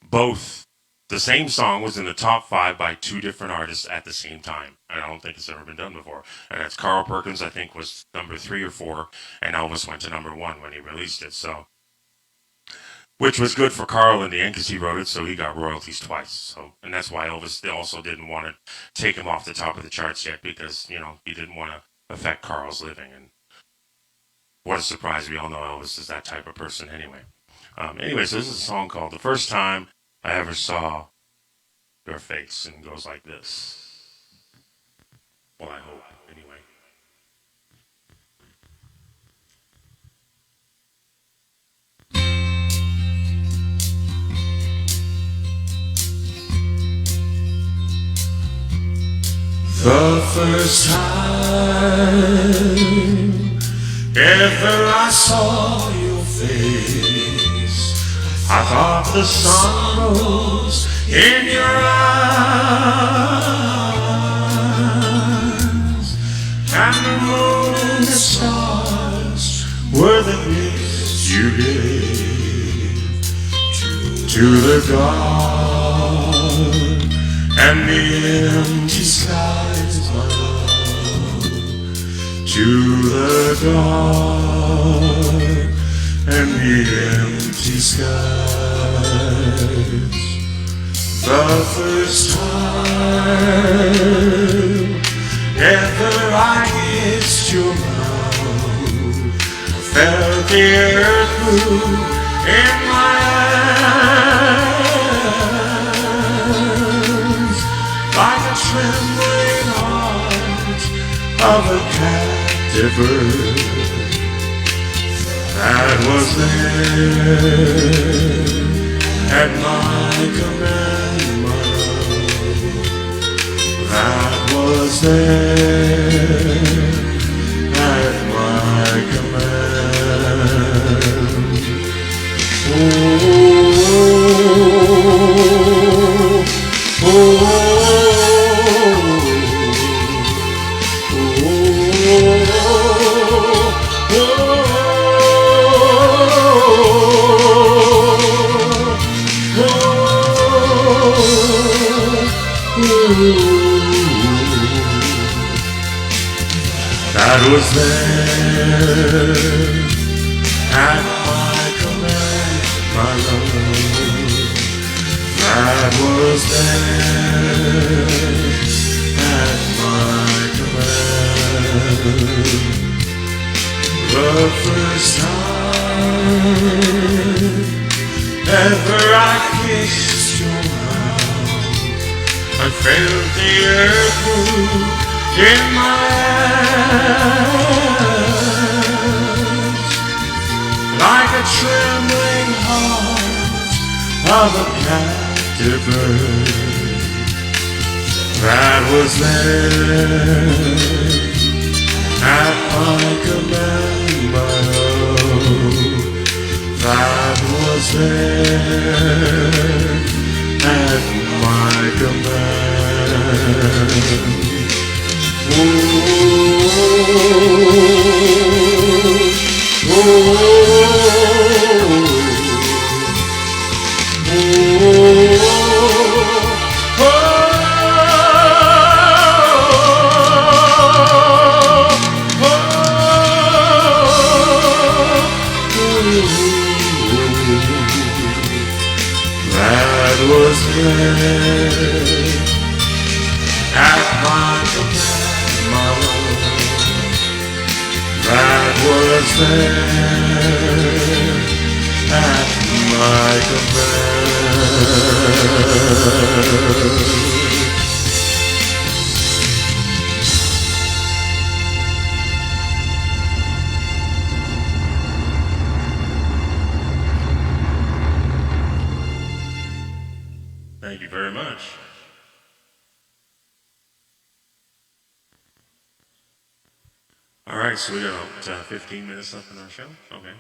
both, the same song was in the top 5 by 2 different artists at the same time. I don't think it's ever been done before. And that's Carl Perkins, I think, was #3 or 4, and Elvis went to #1 when he released it. So, which was good for Carl in the end because he wrote it, so he got royalties twice. So, and that's why Elvis also didn't want to take him off the top of the charts yet, because he didn't want to affect Carl's living. And what a surprise! We all know Elvis is that type of person anyway. Anyway, so this is a song called "The First Time I Ever Saw Your Face," and it goes like this. Well, I hope, anyway. The first time ever I saw your face, I thought the sun rose in your eyes, and the moon and stars were the gifts you gave to the God and the empty skies, my love, to the dark and the empty skies. The first time ever I kissed your mouth, I felt the earth move in my hands, like a trembling heart of a captive bird that was there at my command, my love, that was there at my command. Oh, oh, oh, that was there at my command, my love. That was there at my command. The first time ever I kissed your mouth, I felt the earth move in my hands, like a trembling heart of a captive bird that was there at my command, my love, that was there at my command. Oh, oh, oh, that was there at my command, my love, that was there at my command. Thank you very much. All right, so we got 15 minutes left in our show. Okay.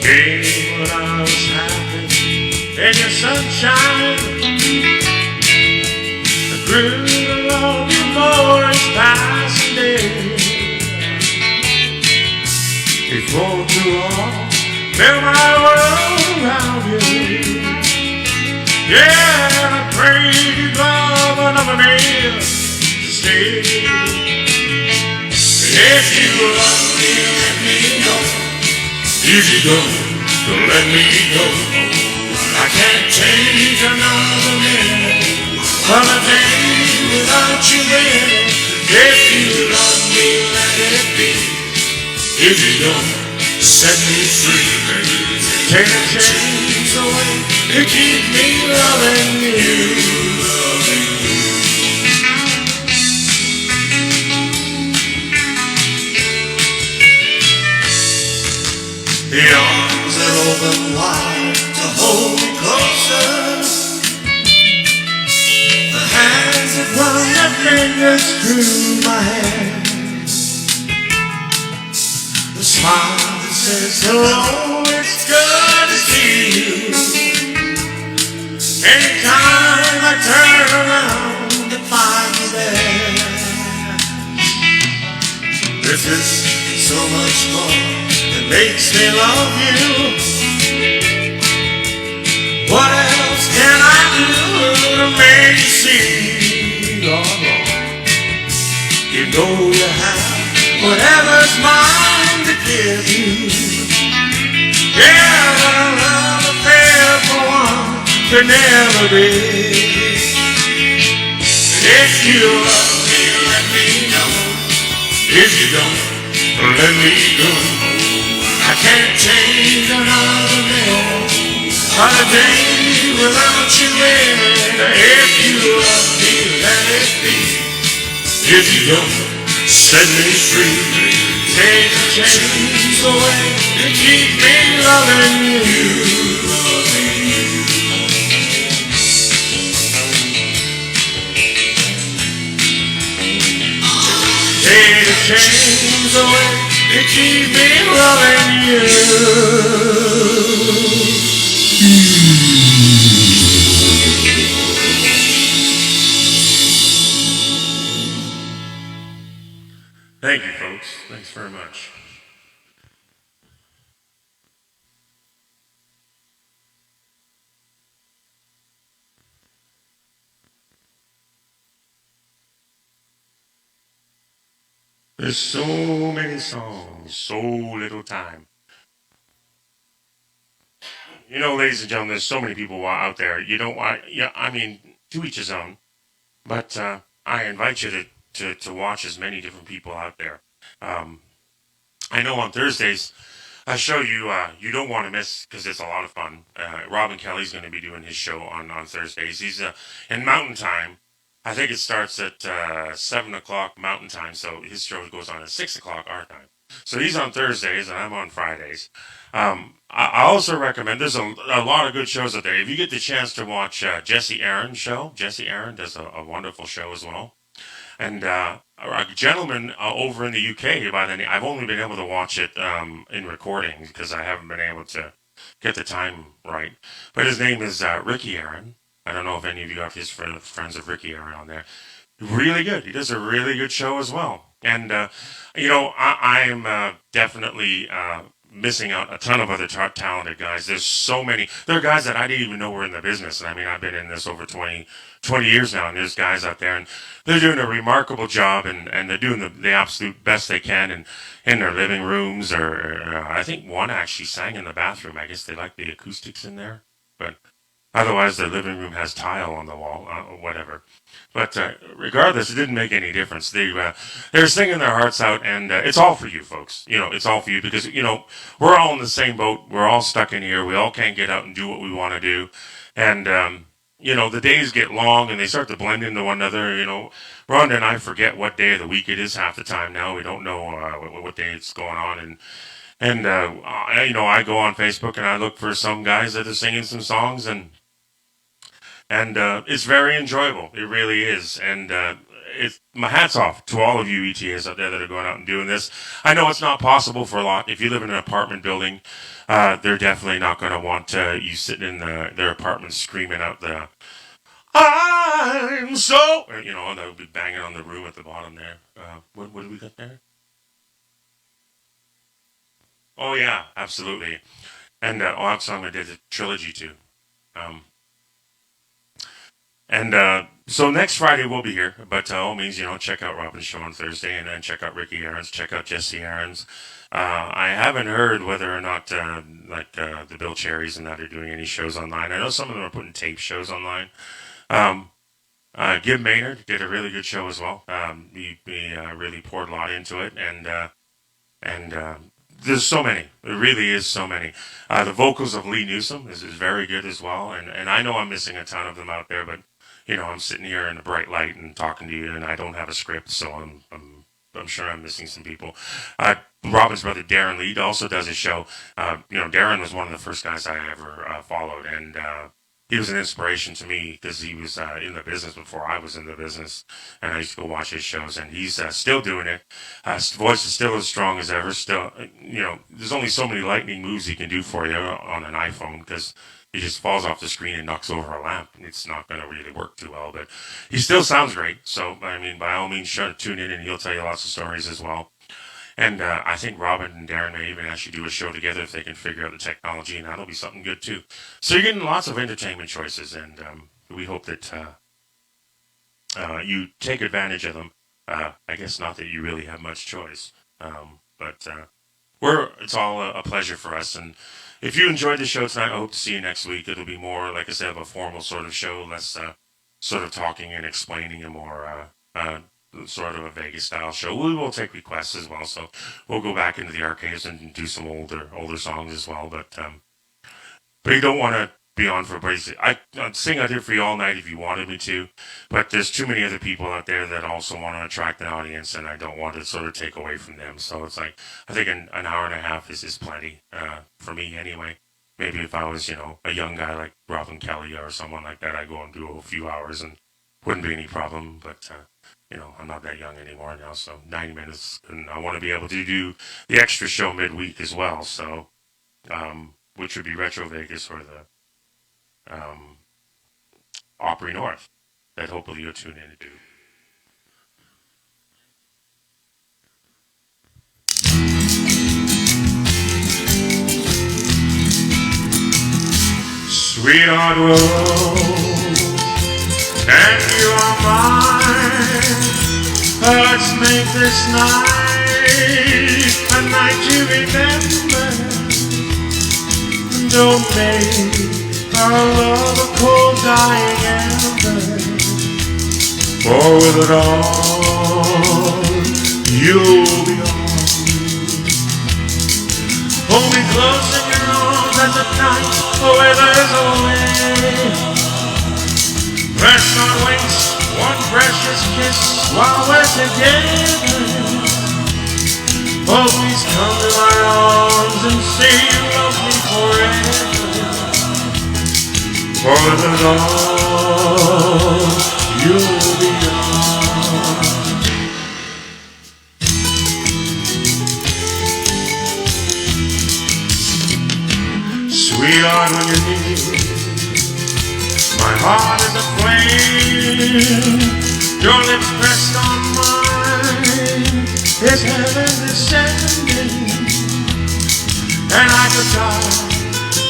Came when I was happy in your sunshine. I grew to love you more as passing day. Before too long, built my world around you. Yeah, and I prayed you'd love another man to stay. If you love me, let me know. If you don't let me go. I can't take another minute of a day without you there. If you love me, let it be. If you don't, set me free. Take the chains away to keep me loving you. little while to hold me closer. The hands that run their fingers through my hair. The smile that says hello, it's good to see you. Anytime I turn around to find you there. This is so much more that makes me love you. What else can I do to make you see? Oh, Lord. You know you have whatever's mine to give you. Yeah, but a love affair for one could never be. If you love me, let me know. If you don't, let me go. I can't change another minute or a day without you in it. If you love me, let it be. If you don't, set me free. Take the chains away and keep me loving you. Take the chains away and keep me loving you. Thank you, folks. Thanks very much. There's so many songs, so little time. You know, ladies and gentlemen, there's so many people out there. You don't want, yeah, I mean, to each his own. But I invite you to watch as many different people out there. Um, I know on Thursdays, I show you you don't want to miss because it's a lot of fun. Robin Kelly's going to be doing his show on Thursdays. He's in Mountain Time. I think it starts at 7 o'clock Mountain Time, so his show goes on at 6 o'clock our time. So he's on Thursdays and I'm on Fridays. I also recommend there's a lot of good shows out there. If you get the chance to watch Jesse Aaron's show, Jesse Aaron does a wonderful show as well. And a gentleman over in the UK by the name, I've only been able to watch it in recording because I haven't been able to get the time right. But his name is Ricky Aaron. I don't know if any of you have his friends of Ricky Aaron on there. Really good. He does a really good show as well. And, you know, I am definitely missing out a ton of other talented guys. There's so many. There are guys that I didn't even know were in the business. And I mean, I've been in this over 20 years now, and there's guys out there, and they're doing a remarkable job, and they're doing the absolute best they can in their living rooms, or I think one actually sang in the bathroom. I guess they like the acoustics in there, but otherwise their living room has tile on the wall, whatever. But regardless, it didn't make any difference. They're singing their hearts out, and it's all for you, folks. You know, it's all for you because you know we're all in the same boat. We're all stuck in here. We all can't get out and do what we want to do, and you know the days get long and they start to blend into one another. You know, Rhonda and I forget what day of the week it is half the time now. We don't know what day it's going on, and you know I go on Facebook and I look for some guys that are singing some songs and it's very enjoyable. It really is. And it's my hats off to all of you ETAs out there that are going out and doing this. I know it's not possible for a lot. If you live in an apartment building, they're definitely not going to want you sitting in their apartment screaming out the "I'm so," you know, and they'll be banging on the room at the bottom there. What do we got there? Oh yeah, absolutely. And Odd Song I did a trilogy too. Um, And so next Friday we'll be here, but all means, you know, check out Robin's show on Thursday, and then check out Ricky Aaron's, check out Jesse Aaron's. I haven't heard whether or not the Bill Cherries and that are doing any shows online. I know some of them are putting tape shows online. Um, Gib Maynard did a really good show as well. He really poured a lot into it, and there's so many. There really is so many. The vocals of Lee Newsom is very good as well, and I know I'm missing a ton of them out there, but you know I'm sitting here in a bright light and talking to you, and I don't have a script, so I'm I'm sure I'm missing some people. Robin's brother Darren Lee also does a show. Darren was one of the first guys I ever followed, and he was an inspiration to me because he was in the business before I was in the business, and I used to go watch his shows, and he's still doing it. His voice is still as strong as ever. Still, there's only so many lightning moves he can do for you on an iPhone because he just falls off the screen and knocks over a lamp. It's not going to really work too well, but he still sounds great. So, I mean, by all means, tune in and he'll tell you lots of stories as well. And I think Robin and Darren may even actually do a show together if they can figure out the technology, and that'll be something good too. So you're getting lots of entertainment choices, and we hope that you take advantage of them. I guess not that you really have much choice, but it's all a pleasure for us. And if you enjoyed the show tonight, I hope to see you next week. It'll be more, like I said, of a formal sort of show, less sort of talking and explaining, and more sort of a Vegas style show. We will take requests as well, so we'll go back into the archives and do some older songs as well. But you don't want to be on for basic. I'd sing out here for you all night if you wanted me to, but there's too many other people out there that also want to attract an audience, and I don't want to sort of take away from them. So it's like, I think an hour and a half is plenty for me anyway. Maybe if I was, a young guy like Robin Kelly or someone like that, I'd go and do a few hours and wouldn't be any problem. But I'm not that young anymore now, so 90 minutes, and I want to be able to do the extra show midweek as well. So, which would be Retro Vegas or the Opry North, that hopefully you'll tune in to do. Sweetheart, road, and you are mine. Let's make this night a night to remember. Don't make our love a cold dying ember. For with it all, you'll be on. Hold me close in your arms at the night weather's away. Let's not waste one precious kiss while we're together. Oh, please come to my arms and say you love me forever. For the all you'll be on. Sweetheart, when you're near, my heart is aflame. Your lips pressed on mine, it's heaven descending. And I could die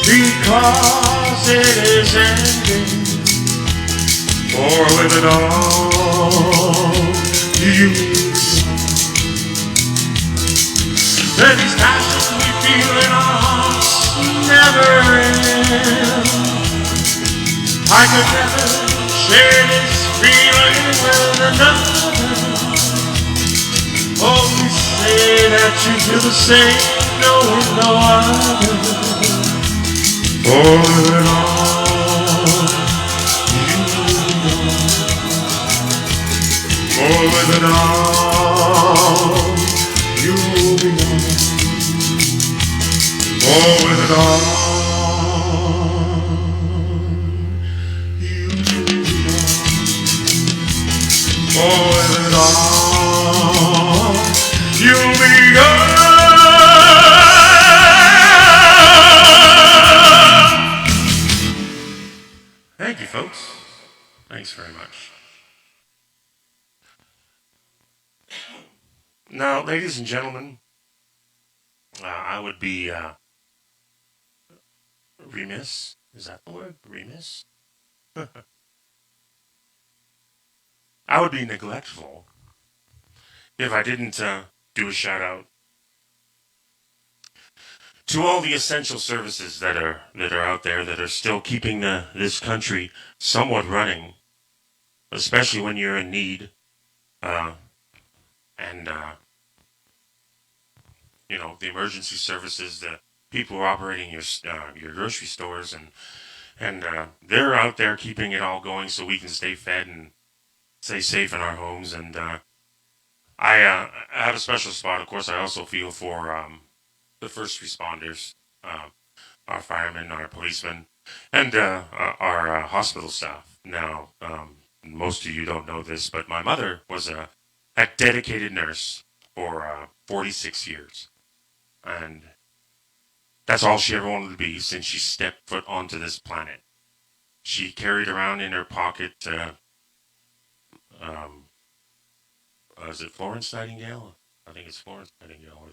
because it is ending. For with it all, you that these passions we feel in our hearts never end. I could never share this feeling with another. Only say that you feel the same, knowing no other. For it all, you know. For it all, you'll be on. For it all. For it all, you'll be good. Thank you, folks. Thanks very much. Now, ladies and gentlemen, I would be remiss. Is that the word? Remiss? I would be neglectful if I didn't do a shout out to all the essential services that are out there that are still keeping this country somewhat running, especially when you're in need, and the emergency services, the people who are operating your grocery stores, and they're out there keeping it all going so we can stay fed and stay safe in our homes. And I have a special spot. Of course, I also feel for the first responders, our firemen, our policemen, and our hospital staff. Now, most of you don't know this, but my mother was a dedicated nurse for 46 years. And that's all she ever wanted to be since she stepped foot onto this planet. She carried around in her pocket, um, is it Florence Nightingale? I think it's Florence Nightingale.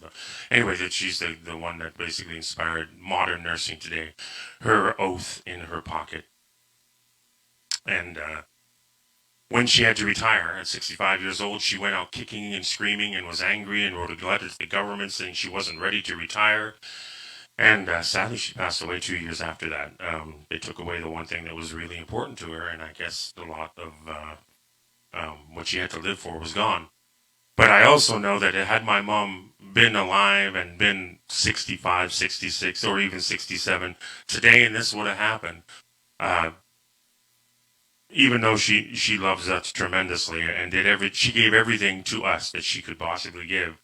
Anyway, that she's the one that basically inspired modern nursing today. Her oath in her pocket. And when she had to retire at 65 years old, she went out kicking and screaming and was angry and wrote a letter to the government saying she wasn't ready to retire. And sadly, she passed away 2 years after that. They took away the one thing that was really important to her, and I guess a lot of what she had to live for was gone. But I also know that had my mom been alive and been 65, 66, or even 67 today, and this would have happened, even though she loves us tremendously and she gave everything to us that she could possibly give.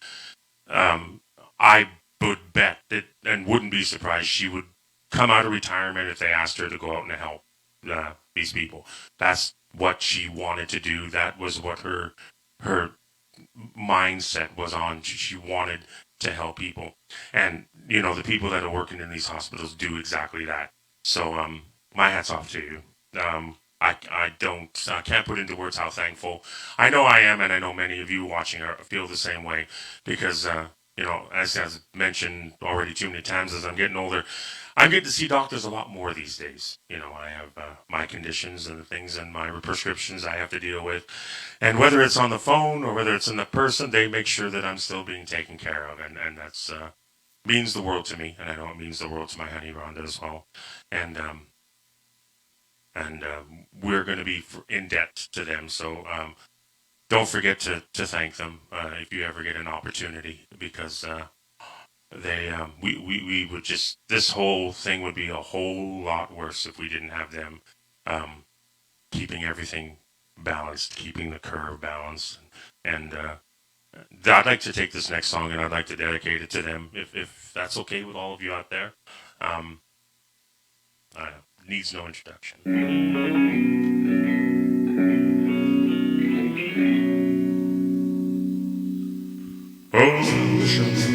I would bet that, and wouldn't be surprised, she would come out of retirement if they asked her to go out and help these people. That's what she wanted to do. That was what her mindset was on. She wanted to help people, and the people that are working in these hospitals do exactly that. So my hat's off to you. I can't put into words how thankful I know I am, and I know many of you watching feel the same way, because as mentioned already too many times, as I'm getting older, I'm getting to see doctors a lot more these days. I have my conditions and the things and my prescriptions I have to deal with, and whether it's on the phone or whether it's in the person, they make sure that I'm still being taken care of, and that's means the world to me, and I know it means the world to my honey Rhonda as well, and we're going to be in debt to them. So don't forget to thank them if you ever get an opportunity, because we would just, this whole thing would be a whole lot worse if we didn't have them keeping everything balanced, keeping the curve balanced. And I'd like to take this next song and I'd like to dedicate it to them, if that's okay with all of you out there. Needs no introduction. Oceans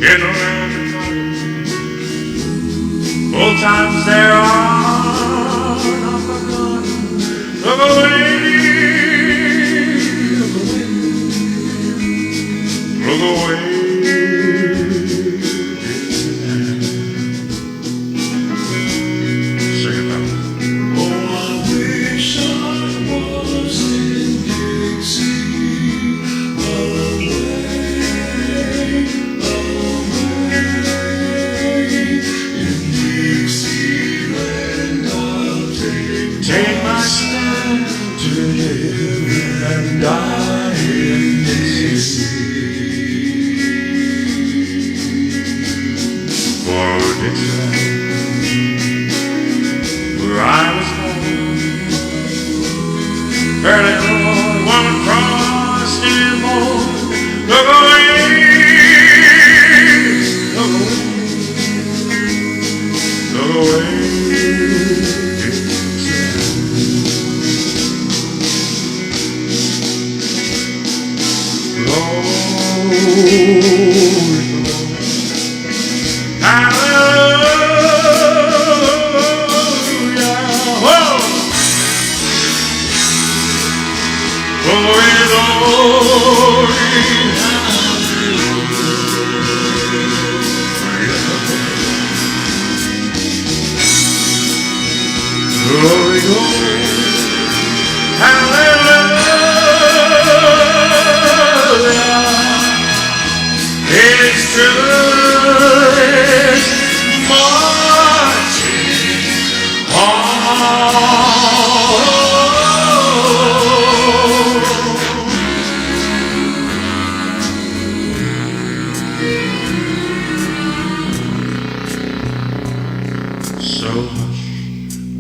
in around the corner. Old times there are not forgotten. Look away, look away.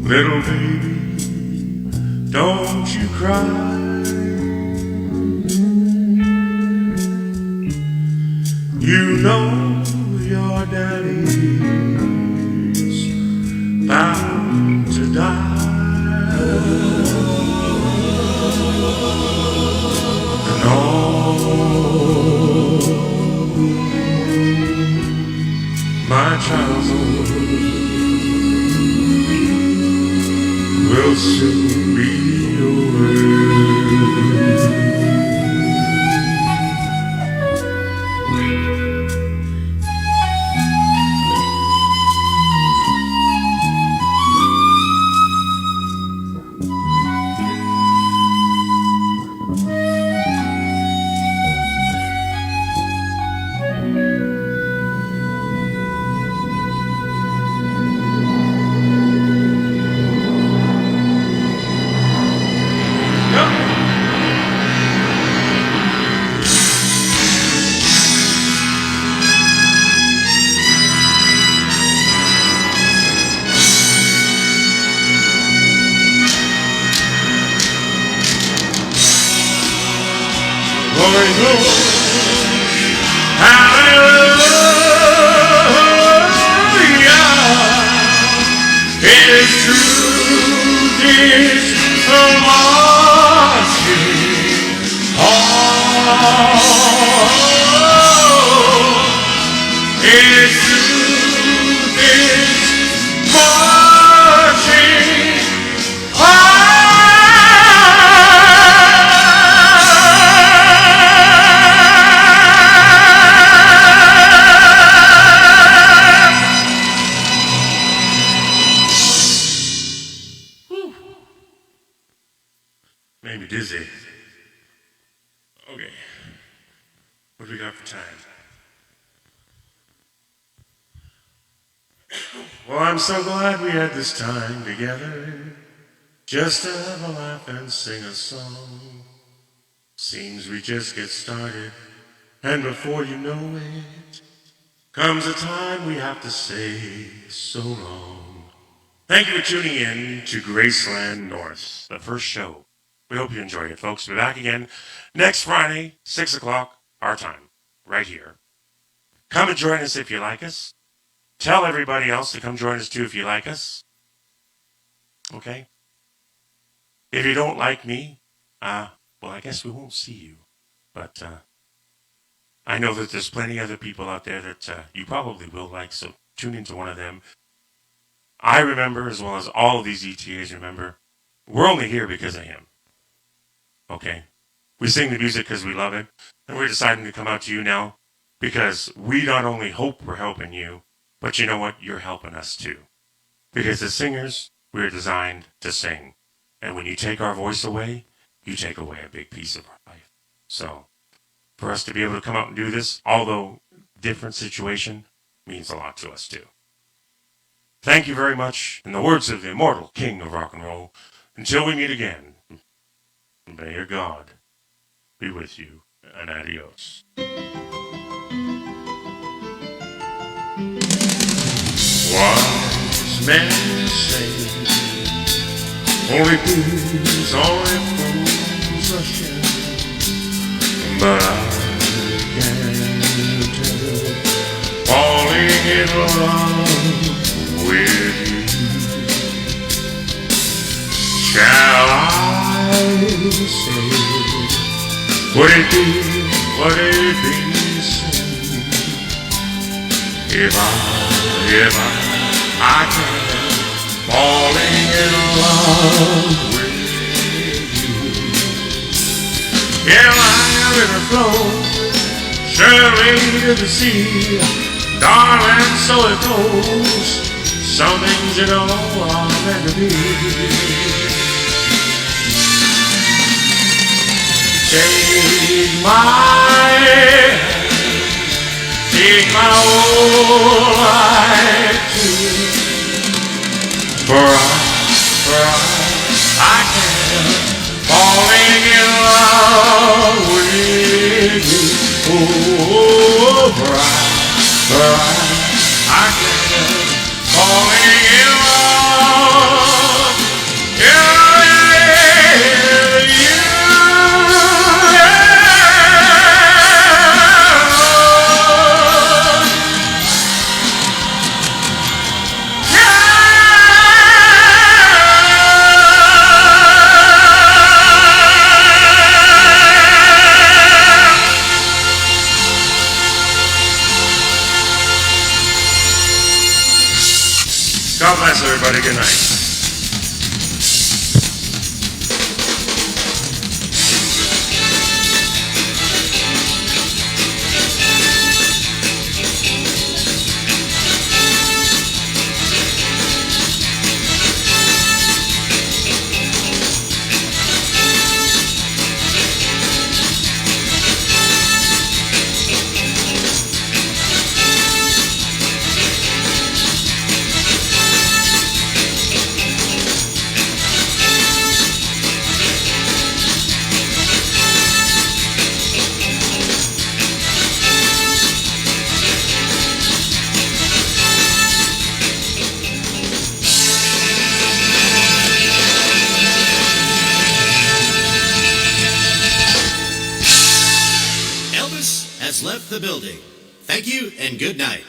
Little baby, don't you cry. You know your daddy's bound to die, and all my childhood will soon be over. Maybe dizzy. Okay. What do we got for time? Well, I'm so glad we had this time together, just to have a laugh and sing a song. Seems we just get started, and before you know it, comes a time we have to say so long. Thank you for tuning in to Graceland North, the first show. We hope you enjoy it, folks. We'll be back again next Friday, 6 o'clock, our time, right here. Come and join us if you like us. Tell everybody else to come join us too if you like us. Okay? If you don't like me, well, I guess we won't see you. But I know that there's plenty of other people out there that you probably will like, so tune into one of them. I remember, as well as all of these ETAs remember, we're only here because of him. Okay? We sing the music because we love it, and we're deciding to come out to you now because we not only hope we're helping you, but you know what? You're helping us too. Because as singers, we're designed to sing. And when you take our voice away, you take away a big piece of our life. So, for us to be able to come out and do this, although different situation, means a lot to us too. Thank you very much. In the words of the immortal king of rock and roll, until we meet again, may your God be with you, and adios. Wise men say only fools rush in, but I can't tell falling in love with you. Shall I say, would it be sin if I can falling in love with you? Yeah, like a river flows surely to the sea, darling, so it goes. Some things you know are meant to be. Take my hand, take my whole life too. For I can falling in love with you. Oh, for I can falling in love. Yeah, God bless everybody. Good night. Elvis has left the building. Thank you and good night.